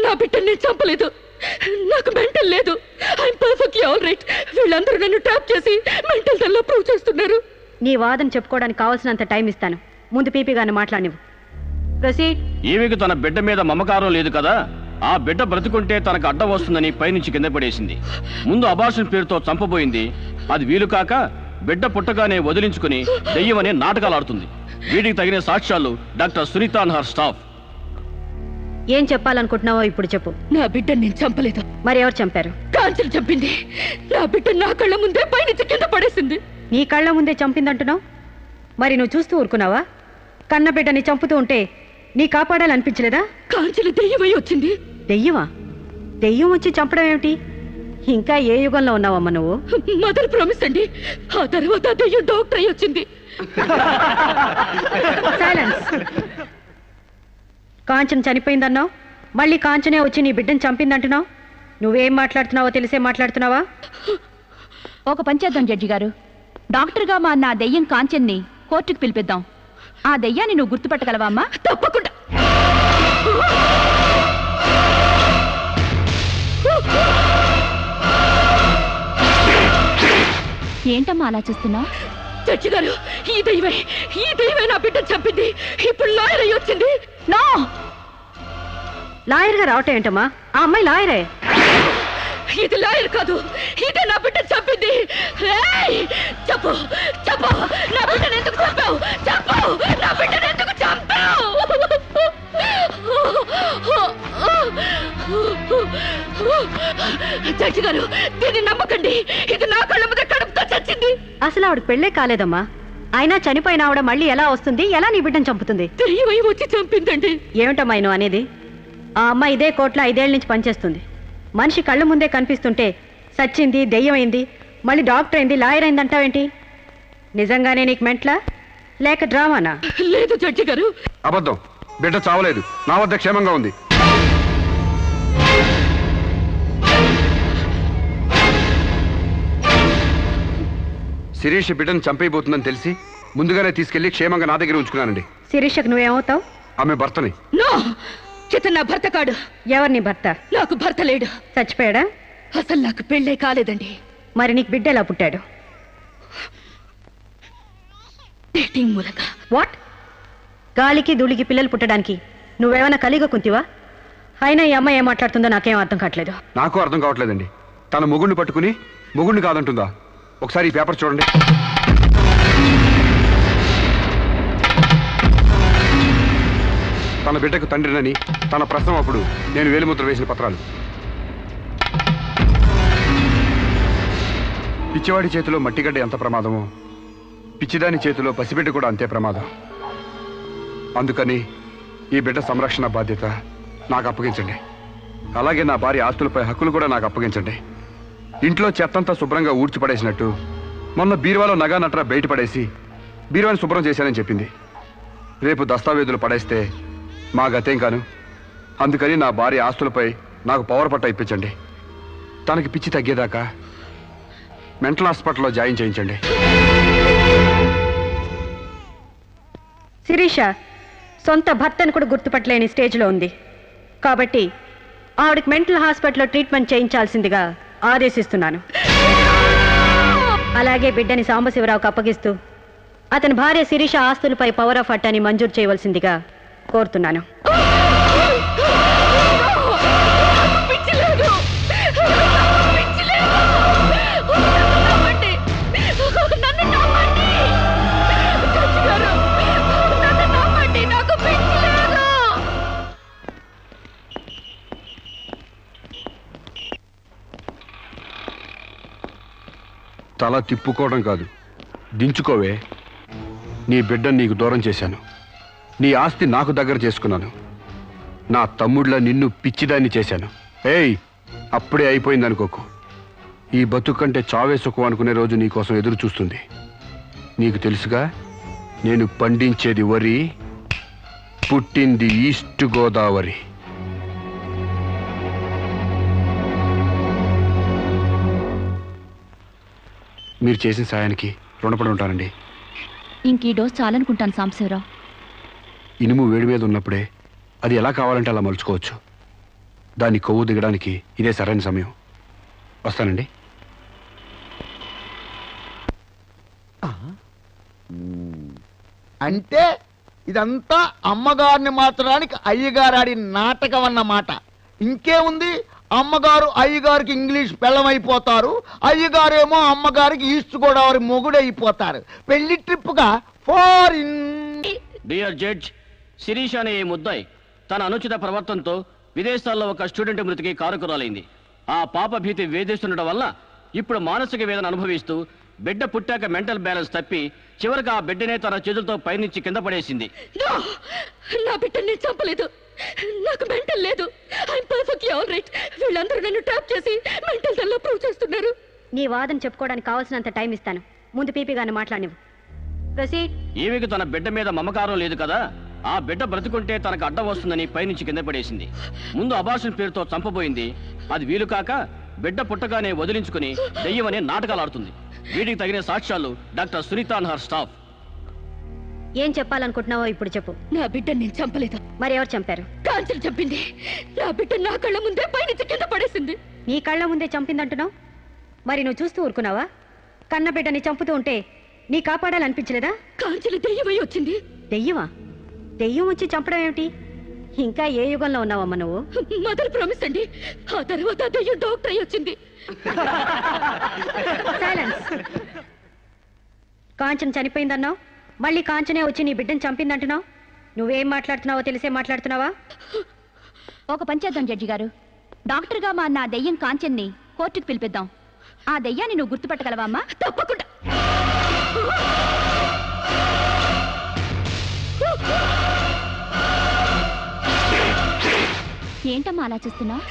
నా బిడ్డని చంపలేదు, నాకు మెంటల్ లేదు. I'm perfectly all right. వీళ్ళందరూ నన్ను ట్రాప్ చేసి మెంటల్ దానిలో ప్రూవ్ చేస్తున్నారు. నీ వాదన చెప్పుకోవడానికి కావాల్సినంత టైం ఇస్తాను. ముందు పీపీ గారిని మాట్లాడినివ్వు. ప్రొసీడ్. ఈమెకు తన బిడ్డ మీద మమకారం లేదు కదా, ఆ బిడ్డ బ్రతుకుంటే తనకు అడ్డం వస్తుందని పైనుంచి కింద పడేసింది. ముందు అబార్షన్ పేరుతో చంపబోయింది. అది వీలు కాక బిడ్డ పుట్టగానే వదిలించుకుని దెయ్యమనే నాటకాలు ఆడుతుంది. వీటికి తగిన సాక్ష్యాలు doctor Sunitha and her staff. ఏం చెప్పాలనుకుంటున్నావో ఇప్పుడు చెప్పు. నా బిడ్డని నేను చంపలేదు. మరి ఎవరు చంపారు? కాంచెలు చంపింది. నా బిడ్డ నా కళ్ళ ముందే పైనుంచి కింద పడేసింది. నీ కళ్ళ ముందే చంపిందంటున్నావు, మరి నువ్వు చూస్తూ ఊరుకున్నావా? కన్న బిడ్డని చంపుతూ ఉంటే నీ కాపాడాలనిపించలేదా? కాంచెలు దెయ్యమై వచ్చింది. దెయ్యమా? దెయ్యం వచ్చి చంపడం ఏమిటి? ఇంకా ఏ యుగంలో ఉన్నావమ్మా నువ్వు? మదర్ ప్రామిస్ అండి. ఆ తర్వాత దెయ్యం డాక్టర్ అయి వచ్చింది. సైలెన్స్. కాంచన చనిపోయిందన్నావు, మళ్ళీ కాంచనే వచ్చి నీ బిడ్డను చంపిందంటున్నావు. నువ్వేం మాట్లాడుతున్నావో తెలిసే మాట్లాడుతున్నావా? ఒక పని చేద్దాం జడ్జి గారు, డాక్టర్గా మా నా దెయ్యం కాంచన్ని కోర్టుకు పిలిపిద్దాం. ఆ దెయ్యాన్ని నువ్వు గుర్తుపట్టగలవా అమ్మా? తప్పకుండా. ఏంటమ్మా అలా చూస్తున్నావు? జడ్జి గారు, ఈ దైవే నా బిడ్డ చంపింది. ఇప్పుడు లాయర్ అయ్యి వచ్చింది. నో, లాయర్గా రావటం ఏంటమ్మా? ఆ అమ్మాయి లాయరే. ఇది లాయర్ కాదు, ఇదే నా బిడ్డ చంపింది. చెప్పు చెప్పు, నా బిడ్డను ఎందుకు చంపావు? చెప్పు, నా బిడ్డను ఎందుకు చంపావు? జడ్జి గారు, దీన్ని నమ్మకండి. ఇది నా కళ్ళ మీద కడుపుతో చచ్చింది. అసలు ఆవిడ పెళ్ళే కాలేదమ్మా. అయినా చనిపోయిన ఆవిడ మళ్ళీ ఎలా వస్తుంది? ఎలా నీ బిడ్డను చంపుతుంది? దెయ్యమై వచ్చి చంపిందండి. ఏమిటమ్మా నువ్వు అనేది? ఆ అమ్మాయి ఇదే కోర్టులో 5 ఏళ్ల నుంచి పనిచేస్తుంది. మనిషి కళ్ళ ముందే కనిపిస్తుంటే సచ్చింది, దెయ్యమైంది, మళ్ళీ డాక్టర్ అయింది, లాయర్ అయింది అంటావేంటి? నిజంగానే నీకు మెంట్లా లేక డ్రామానా? లేదు జడ్జి గారు, అబద్ధం. బిడ్డ చావలేదు, నా వద్ద క్షేమంగా ఉంది. శిరీష్ బిడ్డను చంపైపోతుందని తెలిసి ముందుగానే తీసుకెళ్లి క్షేమంగా నా దగ్గర ఉంచుకున్నానండి. శిరీషకు నువ్వేమవుతావు? ఆమె భర్తని. ఇతను నా భర్త కాడు. ఎవరు నీ భర్త? నాకు భర్త లేడు. చచ్చిపోయాడా? అసలు నాకు పెళ్ళే కాలేదండి. మరి నీకు బిడ్డ ఎలా పుట్టాడు? డేటింగ్ మూలంగా. వాట్? గాలికి ధూళికి పిల్లలు పుట్టడానికి నువ్వేమైనా కలిగ కుంతివా? అయినా ఈ అమ్మాయి ఏం మాట్లాడుతుందో నాకేం అర్థం కావట్లేదు. నాకు అర్థం కావట్లేదండి. తన మొగుడిని పట్టుకుని మొగుడిని కాదంటుందా? ఒకసారి ఈ పేపర్ చూడండి. తన బిడ్డకు తండ్రినని తన ప్రశ్న అప్పుడు నేను వేలిముద్ర వేసిన పత్రాలు. పిచ్చివాడి చేతిలో మట్టిగడ్డ ఎంత ప్రమాదమో పిచ్చిదాని చేతిలో పసిబిడ్డ కూడా అంతే ప్రమాదం. అందుకని ఈ బిడ్డ సంరక్షణ బాధ్యత నాకు అప్పగించండి. అలాగే నా భార్య ఆస్తులపై హక్కులు కూడా నాకు అప్పగించండి. ఇంట్లో చెత్తంతా శుభ్రంగా ఊడ్చిపడేసినట్టు మొన్న బీరువాలో నగా నట్రా బయట పడేసి బీరువాని శుభ్రం చేశానని చెప్పింది. రేపు దస్తావేజులు పడేస్తే మా గతేం కాను. అందుకని నా భార్య ఆస్తులపై నాకు పవర్ పట్ట ఇప్పించండి. తనకి పిచ్చి తగ్గేదాకా మెంటల్ హాస్పిటల్లో జాయిన్ చేయించండి. శిరీష సొంత భర్తను కూడా గుర్తుపట్టలేని స్టేజ్లో ఉంది. కాబట్టి ఆవిడకి మెంటల్ హాస్పిటల్లో ట్రీట్మెంట్ చేయించాల్సిందిగా ఆదేశిస్తున్నాను. అలాగే బిడ్డని సాంబశివరావుకు అప్పగిస్తూ అతని భార్య శిరీష ఆస్తులపై పవర్ ఆఫ్ అటార్నీ మంజూరు చేయవలసిందిగా కోరుతున్నాను. తల తిప్పుకోవడం కాదు, దించుకోవే. నీ బిడ్డను నీకు దూరం చేశాను. నీ ఆస్తి నాకు దగ్గర చేసుకున్నాను. నా తమ్ముళ్ళ నిన్ను పిచ్చిదాన్ని చేశాను. ఏయ్, అప్పుడే అయిపోయిందనుకోకు. ఈ బతుకంటే చావే సుఖం అనుకునే రోజు నీకోసం ఎదురు చూస్తుంది. నీకు తెలుసుగా, నేను పండించేది వరి, పుట్టింది ఈస్ట్ గోదావరి. మీరు చేసిన సాయానికి రుణపడి ఉంటానండి. ఇంక ఈ డోస్ చాలనుకుంటాను సాంబశివరావు. ఇనుము వేడి మీద ఉన్నప్పుడే అది ఎలా కావాలంటే అలా మలుచుకోవచ్చు. దాన్ని కొవ్వు దిగడానికి ఇదే సరైన సమయం. వస్తానండి. అంటే ఇదంతా అమ్మగారిని మార్చడానికి అయ్యగారు ఆడిన నాటకం అన్నమాట. ఇంకేముంది, అమ్మగారు అయ్యగారికి ఇంగ్లీష్ పెళ్ళమైపోతారు, అయ్యగారేమో అమ్మగారికి ఈస్ట్ గోదావరి మొగుడైపోతారు. పెళ్లి ట్రిప్గా ఫారిన్. డియర్ జడ్జ్, శిరీష అనే ఈ ముద్దాయి తన అనుచిత ప్రవర్తనతో విదేశాల్లో ఒక స్టూడెంట్ మృతికి కారకురాలైంది. ఆ పాప భీతి వేధిస్తుండటం వల్ల ఇప్పుడు మానసిక వేదన అనుభవిస్తూ బిడ్డ పుట్టాక మెంటల్ బ్యాలెన్స్ తప్పి చివరికి ఆ బిడ్డనే తన చేతులతో పైనుంచి కింద పడేసింది. నా బిడ్డని నేను చంపలేదు, నాకు మెంటల్ లేదు. I'm perfectly all right. వీళ్ళందరూ నన్ను ట్రాప్ చేసి మెంటల్ దానిలో ప్రూవ్ చేస్తున్నారు. నీ వాదన చెప్పుకోవడానికి కావాల్సినంత టైం ఇస్తాను. ముందు పీపీ గారిని మాట్లాడినవు. ప్రొసీడ్. ఈమెకు తన బిడ్డ మీద మమకారం లేదు కదా, ఆ బిడ్డ బ్రతుకుంటే తనకు అడ్డం వస్తుందని పైనుంచి కింద పడేసింది. ముందు అబార్షన్ పేరుతో చంపబోయింది. అది వీలు కాక బిడ్డ పుట్టగానే వదిలించుకుని దెయ్యమనే నాటకాలు ఆడుతుంది. వీటికి తగిన సాక్ష్యాలు doctor Sunitha and her staff. ఏం చెప్పాలనుకుంటున్నావో ఇప్పుడు చెప్పు. నా బిడ్డని నేను చంపలేదు. మరి ఎవరు చంపారు? కాంచెలు చంపింది. నా బిడ్డ నా కళ్ళ ముందే పైనుంచి కింద పడేసింది. నీ కళ్ళ ముందే చంపిందంటున్నావు, మరి నువ్వు చూస్తూ ఊరుకున్నావా? కన్న బిడ్డని చంపుతూ ఉంటే నీ కాపాడాలనిపించలేదా? కాంచెలు దెయ్యమై వచ్చింది. దెయ్యమా? దెయ్యం వచ్చి చంపడం ఏమిటి? ఇంకా ఏ యుగంలో ఉన్నావమ్మా నువ్వు? మదర్ ప్రామిస్ అండి. ఆ తర్వాత దెయ్యం డాక్టర్ అయి వచ్చింది. సైలెన్స్. కాంచన చనిపోయిందన్నావు, మళ్ళీ కాంచనే వచ్చి నీ బిడ్డను చంపిందంటున్నావు. నువ్వేం మాట్లాడుతున్నావో తెలిసే మాట్లాడుతున్నావా? ఒక పని చేద్దాం జడ్జి గారు, డాక్టర్గా మా నా దెయ్యం కాంచన్ని కోర్టుకు పిలిపిద్దాం. ఆ దెయ్యాన్ని నువ్వు గుర్తుపట్టగలవా అమ్మా? తప్పకుండా. ఏంటమ్మా అలా చూస్తున్నావు?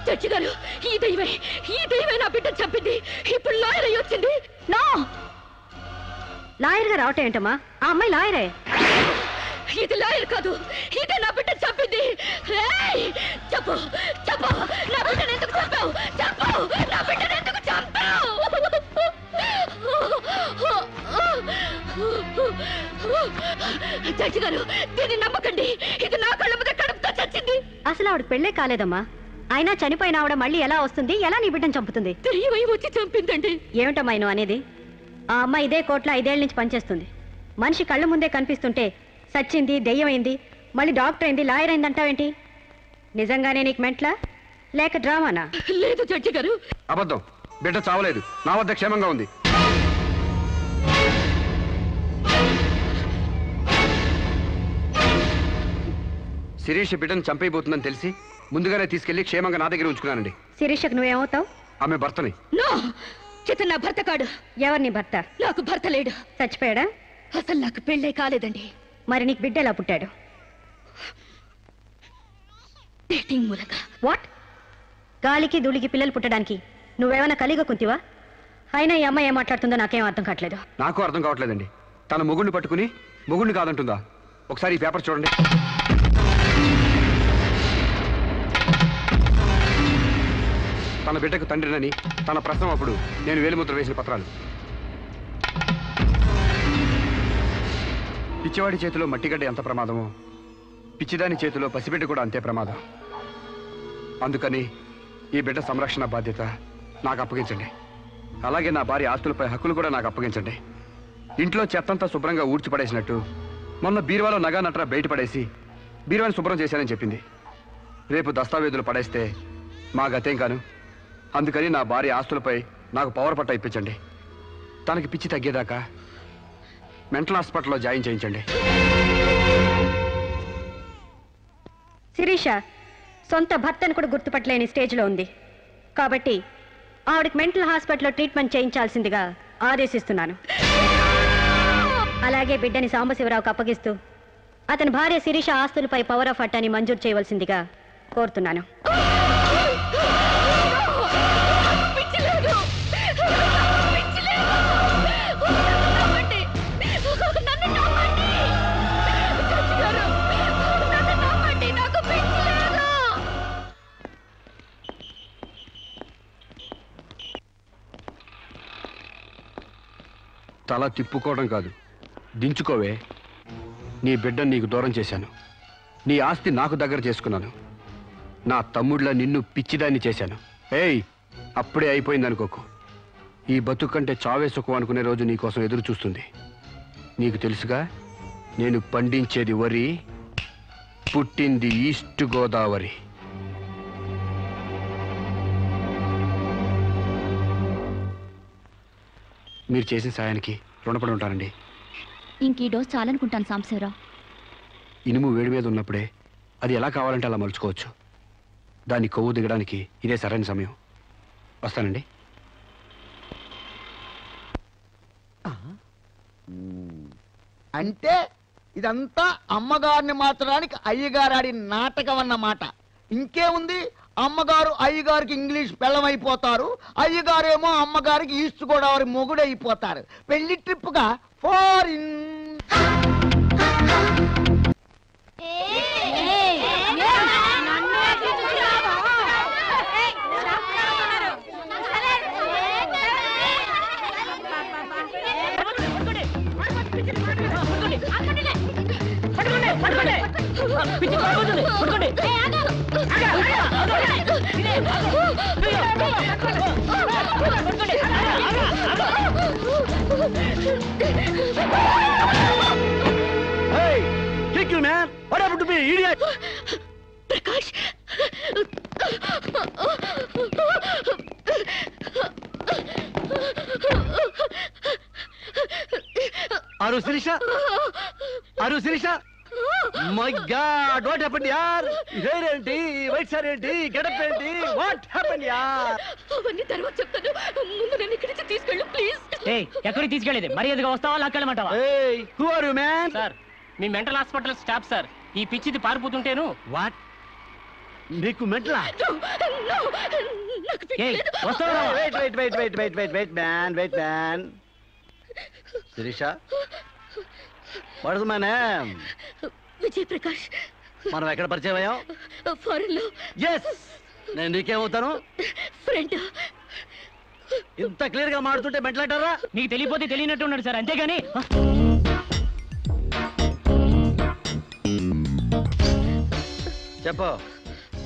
జడ్జి గారు, ఈ దైవే నా బిడ్డను చంపింది. ఇప్పుడు లాయర్ అయ్యి వచ్చింది. నో, లాయర్ గా రావటం ఏంటమ్మా? ఆ అమ్మాయి లాయరే. ఇది లాయర్ కాదు, ఇదే నా బిడ్డను చంపింది. చెప్పు చెప్పు, నా బిడ్డను ఎందుకు చంపావు? చెప్పు, నా బిడ్డను ఎందుకు చంపావు? జడ్జి గారు, దీన్ని నమ్మకండి. ఇది నా కళ్ళ మీద కడుపుతో చచ్చింది. అసలు ఆవిడ పెళ్ళే కాలేదమ్మా. అయినా చనిపోయిన ఆవిడ మళ్ళీ ఎలా వస్తుంది? ఎలా నీ బిడ్డను చంపుతుంది? దెయ్యమై వచ్చి చంపిందండి. ఏమిటమ్మా నువ్వు అనేది? ఆ అమ్మాయి ఇదే కోర్టులో 5 ఏళ్ల నుంచి పనిచేస్తుంది. మనిషి కళ్ళ ముందే కనిపిస్తుంటే సచ్చింది, దెయ్యమైంది, మళ్ళీ డాక్టర్ అయింది, లాయర్ అయింది అంటావేంటి? నిజంగానే నీకు మెంట్లా లేక డ్రామానా? లేదు జడ్జి గారు, అబద్ధం. బిడ్డ చావలేదు, నా వద్ద క్షేమంగా ఉంది. శిరీష్ బిడ్డను చంపైపోతుందని తెలిసి ముందుగానే తీసుకెళ్లి క్షేమంగా నా దగ్గర ఉంచుకున్నానండి. శిరీషకు నువ్వేమవుతావు? ఆమె భర్తని. నో, చితన్ నా భర్త కాడు. ఎవరిని భర్త? నాకు భర్త లేడు. చచ్చిపోయాడా? అసలు నాకు పెళ్ళే కాలేదండి. మరి నీకు బిడ్డ ఎలా పుట్టాడు? డేటింగ్ మూలంగా. వాట్? గాలికి ధూళికి పిల్లలు పుట్టడానికి నువ్వేమైనా కలిగ కుంతివా? అయినా ఈ అమ్మాయి ఏం మాట్లాడుతుందో నాకేం అర్థం కావట్లేదు. నాకు అర్థం కావట్లేదండి. తన మొగుడిని పట్టుకుని మొగుడిని కాదంటుందా? ఒకసారి ఈ పేపర్ చూడండి. తన బిడ్డకు తండ్రినని తన ప్రశ్న అప్పుడు నేను వేలిముద్ర వేసిన పత్రాలు. పిచ్చివాడి చేతిలో మట్టిగడ్డ ఎంత ప్రమాదమో పిచ్చిదాని చేతిలో పసిబిడ్డ కూడా అంతే ప్రమాదం. అందుకని ఈ బిడ్డ సంరక్షణ బాధ్యత నాకు అప్పగించండి. అలాగే నా భార్య ఆస్తులపై హక్కులు కూడా నాకు అప్పగించండి. ఇంట్లో చెత్తంతా శుభ్రంగా ఊడ్చిపడేసినట్టు మొన్న బీరువాలో నగా నట్రా బయట పడేసి బీరువాని శుభ్రం చేశానని చెప్పింది. రేపు దస్తావేజులు పడేస్తే మా గతేం కాను. అందుకని నా భార్య ఆస్తులపై నాకు పవర్ పట్ట ఇప్పించండి. తనకి పిచ్చి తగ్గేదాకా మెంటల్ హాస్పిటల్లో జాయిన్ చేయించండి. శిరీష సొంత భర్తను కూడా గుర్తుపట్టలేని స్టేజ్లో ఉంది. కాబట్టి ఆవిడకి మెంటల్ హాస్పిటల్లో ట్రీట్మెంట్ చేయించాల్సిందిగా ఆదేశిస్తున్నాను. అలాగే బిడ్డని సాంబశివరావుకు అప్పగిస్తూ అతని భార్య శిరీష ఆస్తులపై పవర్ ఆఫ్ అట్టాని మంజూరు చేయవలసిందిగా కోరుతున్నాను. తల తిప్పుకోవడం కాదు, దించుకోవే. నీ బిడ్డను నీకు దూరం చేశాను, నీ ఆస్తి నాకు దగ్గర చేసుకున్నాను, నా తమ్ముళ్ళ నిన్ను పిచ్చిదాన్ని చేశాను. ఏయ్, అప్పుడే అయిపోయింది అనుకోకు. ఈ బతుకు కంటే చావే సుఖం అనుకునే రోజు నీకోసం ఎదురు చూస్తుంది. నీకు తెలుసుగా, నేను పండించేది వరి, పుట్టింది ఈస్ట్ గోదావరి. మీరు చేసిన సాయానికి రుణపడి ఉంటానండి. ఇంక ఈ డోస్ చాలనుకుంటాను సాంబశివరావు. ఇనుము వేడి మీద ఉన్నప్పుడే అది ఎలా కావాలంటే అలా మలుచుకోవచ్చు. దాన్ని కొవ్వు దిగడానికి ఇదే సరైన సమయం. వస్తానండి. అంటే ఇదంతా అమ్మగారిని మార్చడానికి అయ్యగారు ఆడిన నాటకం అన్నమాట. ఇంకేముంది, అమ్మగారు అయ్యగారికి ఇంగ్లీష్ పెళ్ళమైపోతారు, అయ్యగారేమో అమ్మగారికి ఈస్ట్ గోదావరి మొగుడైపోతారు. పెళ్లి ట్రిప్గా ఫారిన్. ప్రకాష్, అరు శిరీష, అరు Sirisha, my god, what happened యార్? హెయిర్ ఏంటి, వైట్ సారీ ఏంటి, గెటప్ ఏంటి, వాట్ హ్యాపెండ్ యార్? అవన్నీ తర్వాత చెప్తాను, ముందు నన్ను ఇక్కడి నుంచి తీసుకెళ్ళు ప్లీజ్. ఎక్కడికి తీసుకెళ్ళేది? మరి ఎదుగా వస్తావా లాక్కెళ్ళమంటావా? Who are you man? Sir, మీ మెంటల్ హాస్పిటల్ స్టాఫ్ సార్. ఈ పిచ్చిది పారిపోతుంటేను. వాట్? నీకు మెంటలా? వస్తావా? Wait wait wait wait wait wait wait man, wait man. Shirisha, what is my name? Vijay Prakash. మనం ఎక్కడ పరిచయం అయ్యాం? ఫారెన్ లో. ఎస్, నేను నీకేమవుతాను? ఫ్రెండ్. ఇంత క్లియర్ గా మాడుతుంటే మెంటలంటారా? నీకు తెలియపోతే తెలియనట్టు ఉన్నాడు సార్, అంతేగాని. చెప్పు,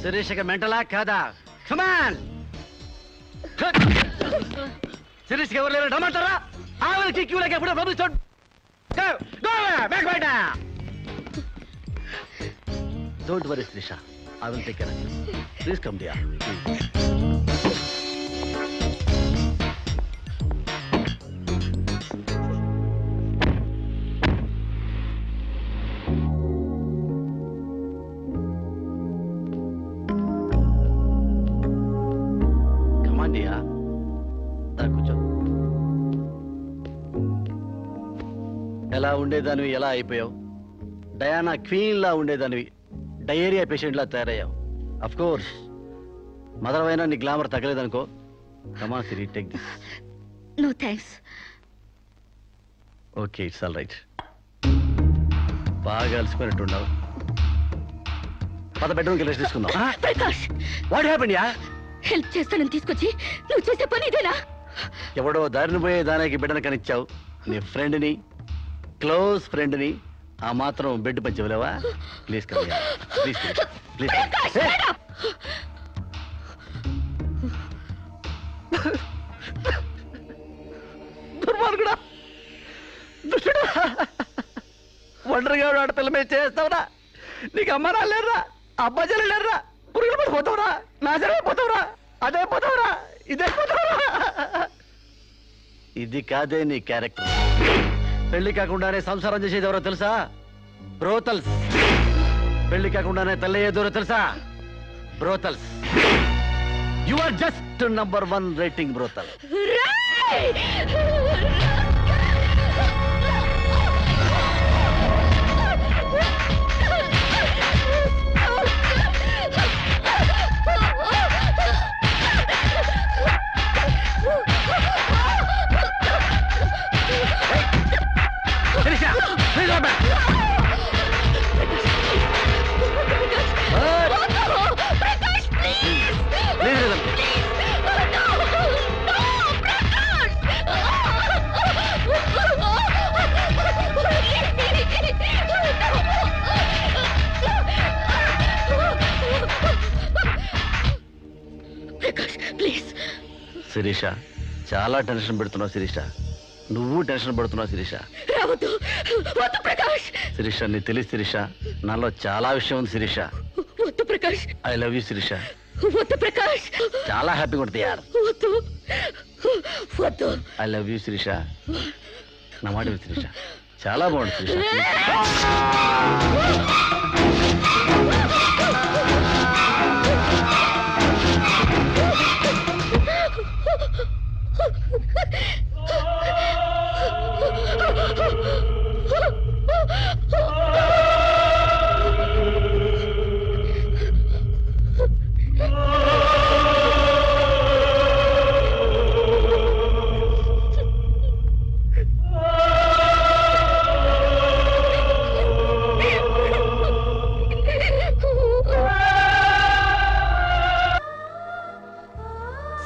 శిరీషకి మెంటలా కాదా? కమాన్. శిరీషకి ఎవరు లేరు రమ్మంటారా? ఆవిడకి క్యూలకి ఎప్పుడో పంపిస్తాడు. Don't worry Shirisha, I will take care of you. Please come dear. ఎలా ఉండేదానివి ఎలా అయిపోయావు? డయానా క్వీన్ లా ఉండేదానివి డయేరియా పేషెంట్ లా తయారయ్యావు. అఫ్ కోర్స్ మదర్ అయినా నీ గ్లామర్ తగ్గలేదనుకో. Come on Siri, take this. No thanks. Okay, it's all right. బాగా అలసిపోయినట్టున్నావు. పద బెడ్రూమ్కి రెస్ట్ తీసుకుందాం. ప్రకాష్, వాట్ హ్యాపెండ్ యా? హెల్ప్ చేస్తానని తీసుకొచ్చి నువ్వు చేసే పని ఇదేనా? ఎవడో దారిని పోయే దానికి బిడ్డను కనిచ్చావు. నీ ఫ్రెండ్ని, క్లోజ్ ఫ్రెండ్ని ఆ మాత్రం బెడ్ పంచవలేవా? Please come here, please please. దుర్మార్గుడా, దుష్టుడా, ఒంటరిగా ఆడపిల్ల మీద చేస్తావురా? నీకు అమ్మ రాలేరా, అబ్బా చెల్లెలేరా? పురుగులు పడిపోతావురా, నాశనమైపోతావురా, అదైపోతావురా, ఇదైపోతావురా. ఇది కాదే నీ క్యారెక్టర్. పెళ్లి కాకుండానే సంసారం చేసేది ఎవరో తెలుసా? బ్రోతల్స్. పెళ్లి కాకుండానే తల్లయ్యేదెవరో తెలుసా? Brothels. You are just number 1 rating brothel. Sirisha, చాలా టెన్షన్ పెడుతున్నావు శిరీష. నువ్వు టెన్షన్ పడుతున్నావు శిరీష. రావద్దు, వద్దు ప్రకాష్. శిరీష నీ తెలియదు శిరీష, నాలో చాలా విషయం ఉంది శిరీష. వద్దు Prakash. I love you Sirisha. వద్దు ప్రకాష్. చాలా హ్యాపీగా ఉంటుంది యార్. వద్దు వద్దు. I love you Sirisha. నా మాట విను శిరీష, చాలా బాగుంది శిరీష.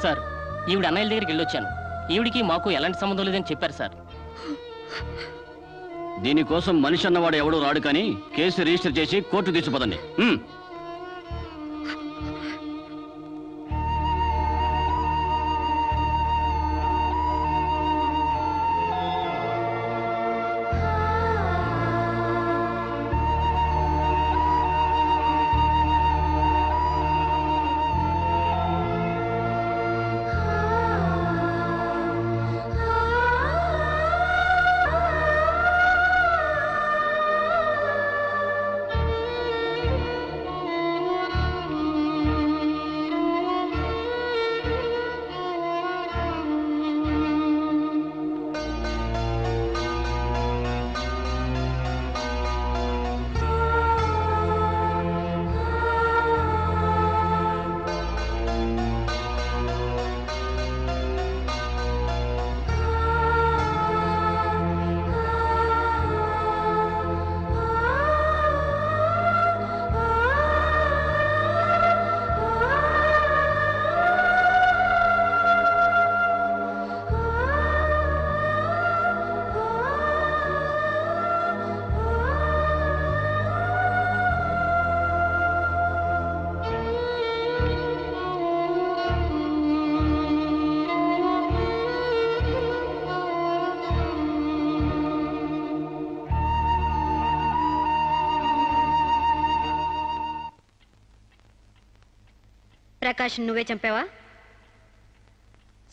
సార్, ఈవిడ అన్నయ్య దగ్గరికి వెళ్ళొచ్చాను. ఈవిడికి మాకు ఎలాంటి సంబంధం లేదని చెప్పారు సార్. దీనికోసం మనిషి అన్నవాడు ఎవడూ రాడు, కానీ కేసు రిజిస్టర్ చేసి కోర్టు తీసుకుపోదండి. ప్రకాష్ నువ్వే చంపావా?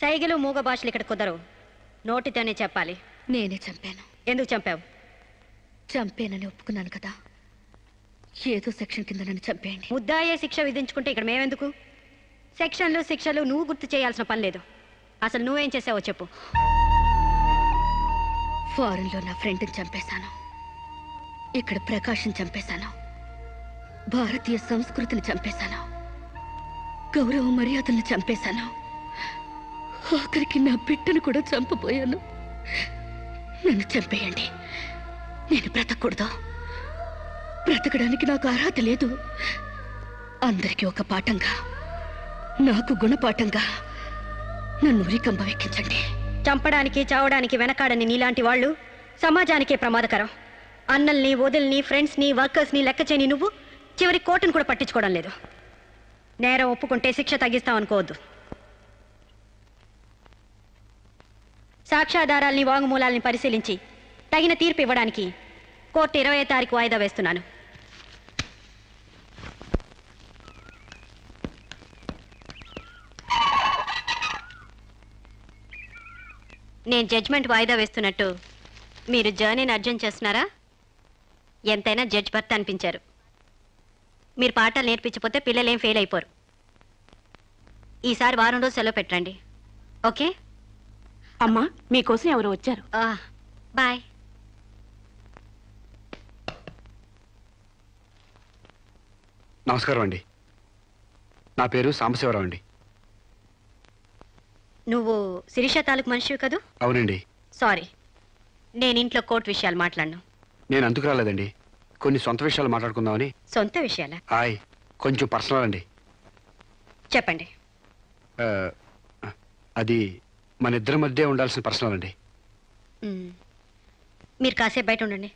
సైగలు మూగ భాషలు ఇక్కడ కుదరవు, నోటితోనే చెప్పాలి. నేనే చంపాను. ఎందుకు చంపావు? చంపేనని ఒప్పుకున్నాను కదా, ఏదో సెక్షన్ కింద నన్ను చంపేయండి. ముద్దాయే శిక్ష విధించుకుంటే ఇక్కడ మేమెందుకు? సెక్షన్లు శిక్షలు నువ్వు గుర్తు చేయాల్సిన పని లేదు. అసలు నువ్వేం చేసావో చెప్పు. ఫారెన్లో నా ఫ్రెండ్ని చంపేశాను, ఇక్కడ ప్రకాశం చంపేశాను, భారతీయ సంస్కృతిని చంపేశాను, గౌరవ మర్యాదలను చంపేశాను, ఆఖరికి నా బిడ్డను కూడా చంపబోయాను. నన్ను చంపేయండి, నేను బ్రతకూడదు. బ్రతకడానికి నాకు అర్హత లేదు. అందరికీ ఒక పాఠంగా, నాకు గుణపాఠంగా నన్ను ఉరికంబం ఎక్కించండి. చంపడానికి చావడానికి వెనకాడని నీలాంటి వాళ్ళు సమాజానికే ప్రమాదకరం. అన్నల్ని, వదిల్ని, ఫ్రెండ్స్ని, వర్కర్స్ని లెక్క చేయని నువ్వు చివరి కోర్టును కూడా పట్టించుకోవడం లేదు. నేరం ఒప్పుకుంటే శిక్ష తగ్గిస్తామనుకోవద్దు. సాక్ష్యాధారాల్ని, వాంగ్మూలాల్ని పరిశీలించి తగిన తీర్పు ఇవ్వడానికి కోర్టు 20వ తారీఖు వాయిదా వేస్తున్నాను. నేను జడ్జ్మెంట్ వాయిదా వేస్తున్నట్టు మీరు జర్నీని అర్జెంట్ చేస్తున్నారా? ఎంతైనా జడ్జ్ భర్త అనిపించారు. మీరు పాఠాలు నేర్పించకపోతే పిల్లలేం ఫెయిల్ అయిపోరు. ఈసారి వారం రోజు సెలవు పెట్టండి, ఓకే? అమ్మా, మీకోసం ఎవరు వచ్చారు. బాయ్. నమస్కారం అండి, నా పేరు సాంబశివరావు అండి. నువ్వు శిరీష తాలూకు మనిషివి కదూ? అవునండి. సారీ, నేను ఇంట్లో కోర్టు విషయాలు మాట్లాడను. నేను అందుకు రాలేదండి, కొన్ని సొంత విషయాలు మాట్లాడుకుందామని. సొంత విషయాలా? హాయ్, కొంచెం పర్సనల్ అండి. చెప్పండి. అది మన ఇద్దరి మధ్య ఉండాల్సిన పర్సనల్ అండి. మీరు కాసేపు బయట ఉండండి.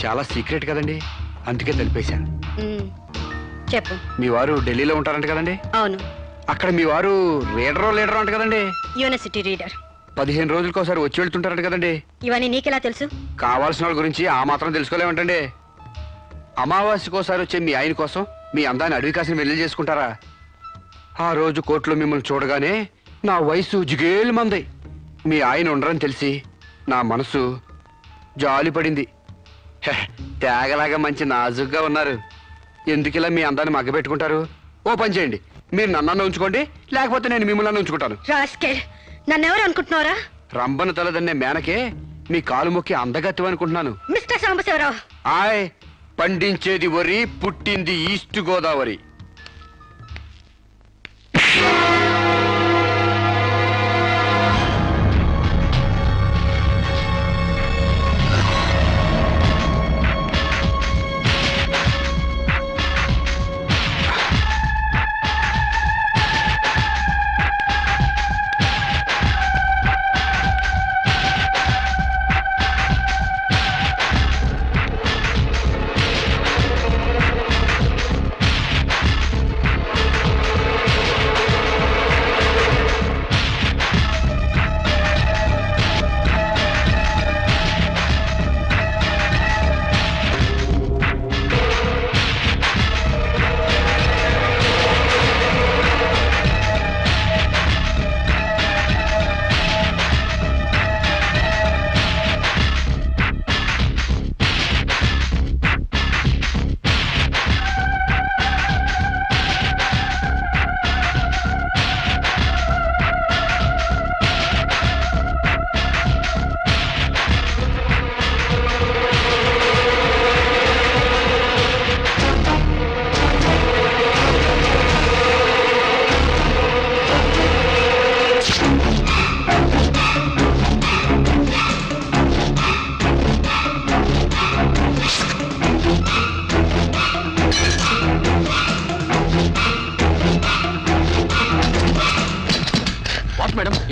చాలా సీక్రెట్ కదండి, అందుకే తెలిపేశాను. చెప్పు. మీ వారు ఢిల్లీలో ఉంటారంట కదండి? అవును. అక్కడ మీ వారు లీడర్ అంట కదండి? University reader. 15 రోజులకోసారి వచ్చి వెళ్తుంటారంట కదండి? ఇవన్నీ నీకెలా తెలుసు? కావాల్సిన వాళ్ళ గురించి ఆ మాత్రం తెలుసుకోలేమంటండి. అమావాస్యకోసారి వచ్చే మీ ఆయన కోసం మీ అందాన్ని అడవి కాసిన వెళ్ళి చేసుకుంటారా? ఆ రోజు కోర్టులో మిమ్మల్ని చూడగానే నా వయసు జిగేలు మంది. మీ ఆయన ఉండరని తెలిసి నా మనసు జాలి పడింది. తేగలాగా మంచి నాజుగ్గా ఉన్నారు. ఎందుకిలా మీ అందాన్ని మగ్గబెట్టుకుంటారు? ఓ పని చేయండి, మీరు నన్ను ఉంచుకోండి, లేకపోతే నేను మిమ్మల్ని ఉంచుకుంటాను. నన్నెవరు అనుకుంటున్నారా? రంబన తలదన్నే మేనకే మీ కాలు మొక్కి అందగత్తం అనుకుంటున్నాను. మిస్టర్ సాంబశివరావు. ఆయ్, పండించేది వరి, పుట్టింది ఈస్ట్ గోదావరి.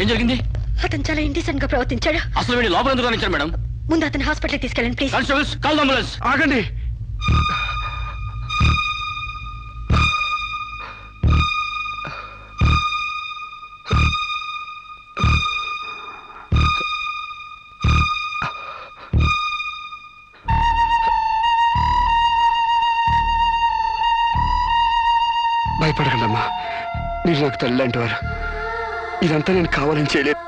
ఏం జరిగింది? అతను చాలా ఇండిసెంట్ గా ప్రవర్తించాడు. అసలు వీడి లోపల ఎందుకు రానిచ్చారు మేడం? ముందు అతను హాస్పిటల్ తీసుకెళ్ళండి ప్లీజ్. Constables, call ambulance. ఆగండి. భయపడకండమ్మా, మీరు నాకు తల్లి లాంటి వారు. ఇదంతా నేను కావాలని చేయలేదు.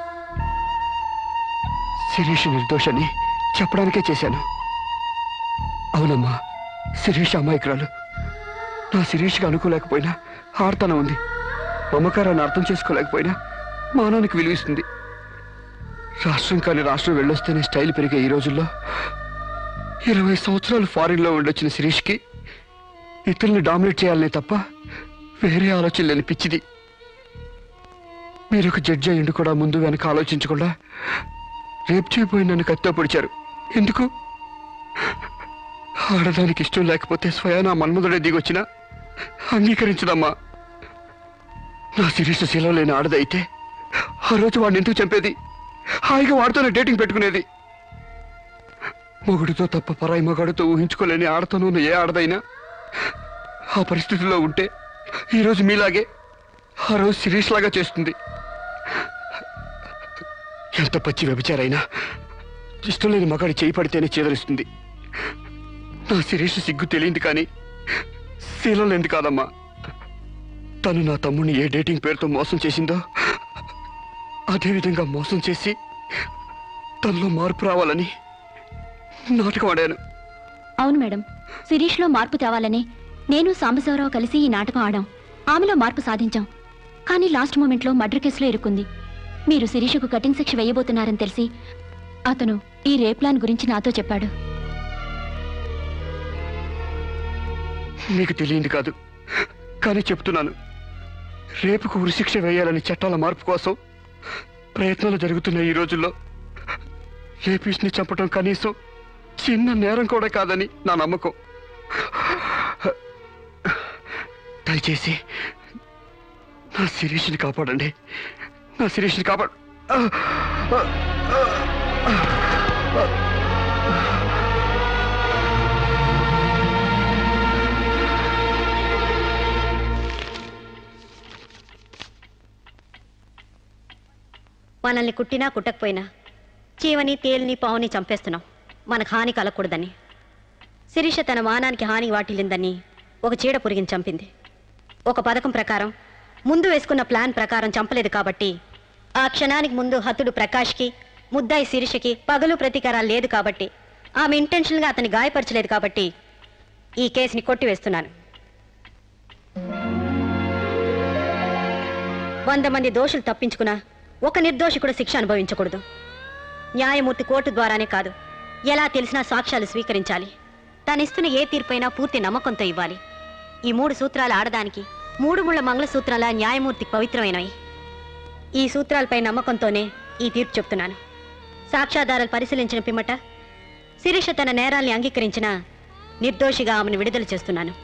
శిరీష్ నిర్దోషని చెప్పడానికే చేశాను. అవునమ్మా, శిరీష్ అమాయకురాలు. నా శిరీష్కి అనుకోలేకపోయినా ఆర్తనం ఉంది. మమకారాన్ని అర్థం చేసుకోలేకపోయినా మానవునికి విలువిస్తుంది. రాష్ట్రం కాని రాష్ట్రం వెళ్ళొస్తేనే స్టైల్ పెరిగే ఈ రోజుల్లో 20 సంవత్సరాలు ఫారిన్లో ఉండొచ్చిన శిరీష్కి ఇతరుల్ని డామినేట్ చేయాలనే తప్ప వేరే ఆలోచన లేని పిచ్చిది. మీరు ఒక జడ్జి అయ్యిండు కూడా ముందు వెనక ఆలోచించకుండా రేపు చేయబోయి నన్ను కత్తితో పొడిచారు. ఎందుకు? ఆడదానికి ఇష్టం లేకపోతే స్వయానా మన్మధుడే దిగొచ్చినా అంగీకరించదమ్మా. నా శిరీష్ శీలం లేని ఆడదైతే ఆ రోజు వాడిని ఎందుకు చంపేది? హాయిగా వాడితోనే డేటింగ్ పెట్టుకునేది. మొగుడితో తప్ప పరాయి మగాడితో ఊహించుకోలేని ఆడతోనూ ఉన్న ఏ ఆడదైనా ఆ పరిస్థితుల్లో ఉంటే ఈరోజు మీలాగే ఆ రోజు శిరీష్ లాగా చేస్తుంది. ఎంత పచ్చి వ్యభిచారైనా ఇష్టం లేని మగాడి చేయి పడితేనే చేదరిస్తుంది. నా శిరీష్ సిగ్గు తెలియంది కానీ శీలం లేనిది కాదమ్మా. తను నా తమ్ముడిని ఏ డేటింగ్ పేరుతో మోసం చేసిందో అదేవిధంగా మోసం చేసి తనలో మార్పు రావాలని నాటకం ఆడాను. అవును మేడం, శిరీష్లో మార్పు తేవాలని నేను సాంబశివరావు కలిసి ఈ నాటకం ఆడాం. ఆమెలో మార్పు సాధించాం. కానీ లాస్ట్ మూమెంట్లో మర్డర్ కేసులో ఇరుక్కుంది. మీరు శిరీషకు కఠిన శిక్ష వేయబోతున్నారని తెలిసి అతను ఈ రేప్ ప్లాన్ గురించి నాతో చెప్పాడు. మీకు తెలియంది కాదు కానీ చెప్తున్నాను. రేపుకు ఉరిశిక్ష వేయాలని చట్టాల మార్పు కోసం ప్రయత్నాలు జరుగుతున్న ఈ రోజుల్లో రేపిస్ని చంపటం కనీసం చిన్న నేరం కూడా కాదని నా నమ్మకం. దయచేసి నా శిరీష్ని కాపాడండి. నా శిరీష్ని కాపాడు. మనల్ని కుట్టినా కుట్టకపోయినా చీవని తేలిని పావుని చంపేస్తున్నాం మనకు హాని కలగకూడదని. శిరీష తన మానానికి హాని వాటిల్లిందని ఒక చీడ పురిగిని చంపింది. ఒక పథకం ప్రకారం ముందు వేసుకున్న ప్లాన్ ప్రకారం చంపలేదు కాబట్టి ఆ క్షణానికి ముందు హతుడు ప్రకాష్కి ముద్దాయి శిరీషకి పగలు ప్రతీకారాలు లేదు కాబట్టి ఆమె ఇంటెన్షన్గా అతన్ని గాయపరచలేదు కాబట్టి ఈ కేసుని కొట్టివేస్తున్నాను. 100 మంది దోషులు తప్పించుకున్నా ఒక నిర్దోషి కూడా శిక్ష అనుభవించకూడదు. న్యాయమూర్తి కోర్టు ద్వారానే కాదు, ఎలా తెలిసినా సాక్ష్యాలు స్వీకరించాలి. తనిస్తున్న ఏ తీర్పైనా పూర్తి నమ్మకంతో ఇవ్వాలి. ఈ 3 సూత్రాలు ఆడదానికి 3 ముళ్ళ మంగళసూత్రాల న్యాయమూర్తికి పవిత్రమైనవి. ఈ సూత్రాలపై నమ్మకంతోనే ఈ తీర్పు చెప్తున్నాను. సాక్ష్యాధారాలు పరిశీలించిన పిమ్మట శిరీష తన నేరాల్ని అంగీకరించిన నిర్దోషిగా ఆమెను విడుదల చేస్తున్నాను.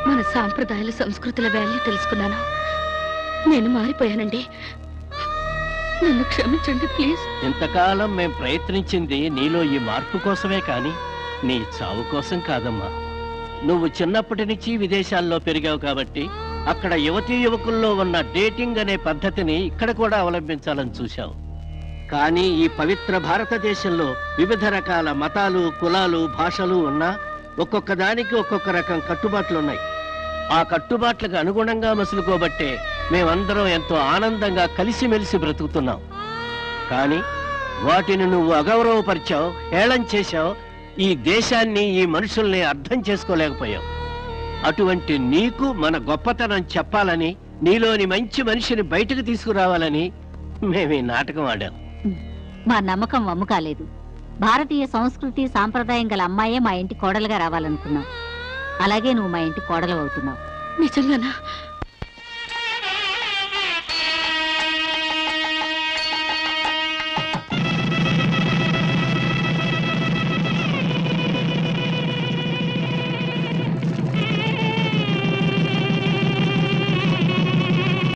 మన సాంప్రదాయాల సంస్కృతుల వాల్యూ తెలుసుకున్నాను. నేను మారిపోయానండి. నన్ను క్షమించండి ప్లీజ్. ఇంతకాలం మేం ప్రయత్నించింది నీలో ఈ మార్పు కోసమే కాని నీ చావు కోసం కాదమ్మా. నువ్వు చిన్నప్పటి నుంచి విదేశాల్లో పెరిగావు కాబట్టి అక్కడ యువతీ యువకుల్లో ఉన్న డేటింగ్ అనే పద్ధతిని ఇక్కడ కూడా అవలంబించాలని చూశావు. కానీ ఈ పవిత్ర భారతదేశంలో వివిధ రకాల మతాలు, కులాలు, భాషలు ఉన్నా ఒక్కొక్క దానికి ఒక్కొక్క రకం కట్టుబాట్లున్నాయి. ఆ కట్టుబాట్లకు అనుగుణంగా మసులుకోబట్టే మేమందరం ఎంతో ఆనందంగా కలిసిమెలిసి బ్రతుకుతున్నాం. కానీ వాటిని నువ్వు అగౌరవపరిచావు, హేళన చేశావు. ఈ దేశాన్ని, ఈ మనుషుల్ని అర్థం చేసుకోలేకపోయావు. అటువంటి నీకు మన గొప్పతనం చెప్పాలని, నీలోని మంచి మనిషిని బయటకు తీసుకురావాలని మేము ఈ నాటకం ఆడాం. మా నమ్మకం వమ్ము కాలేదు. భారతీయ సంస్కృతి సాంప్రదాయం గల అమ్మాయే మా ఇంటి కోడలుగా రావాలనుకున్నాం. అలాగే నువ్వు మా ఇంటి కోడలు అవుతున్నావు. నిజంగానా?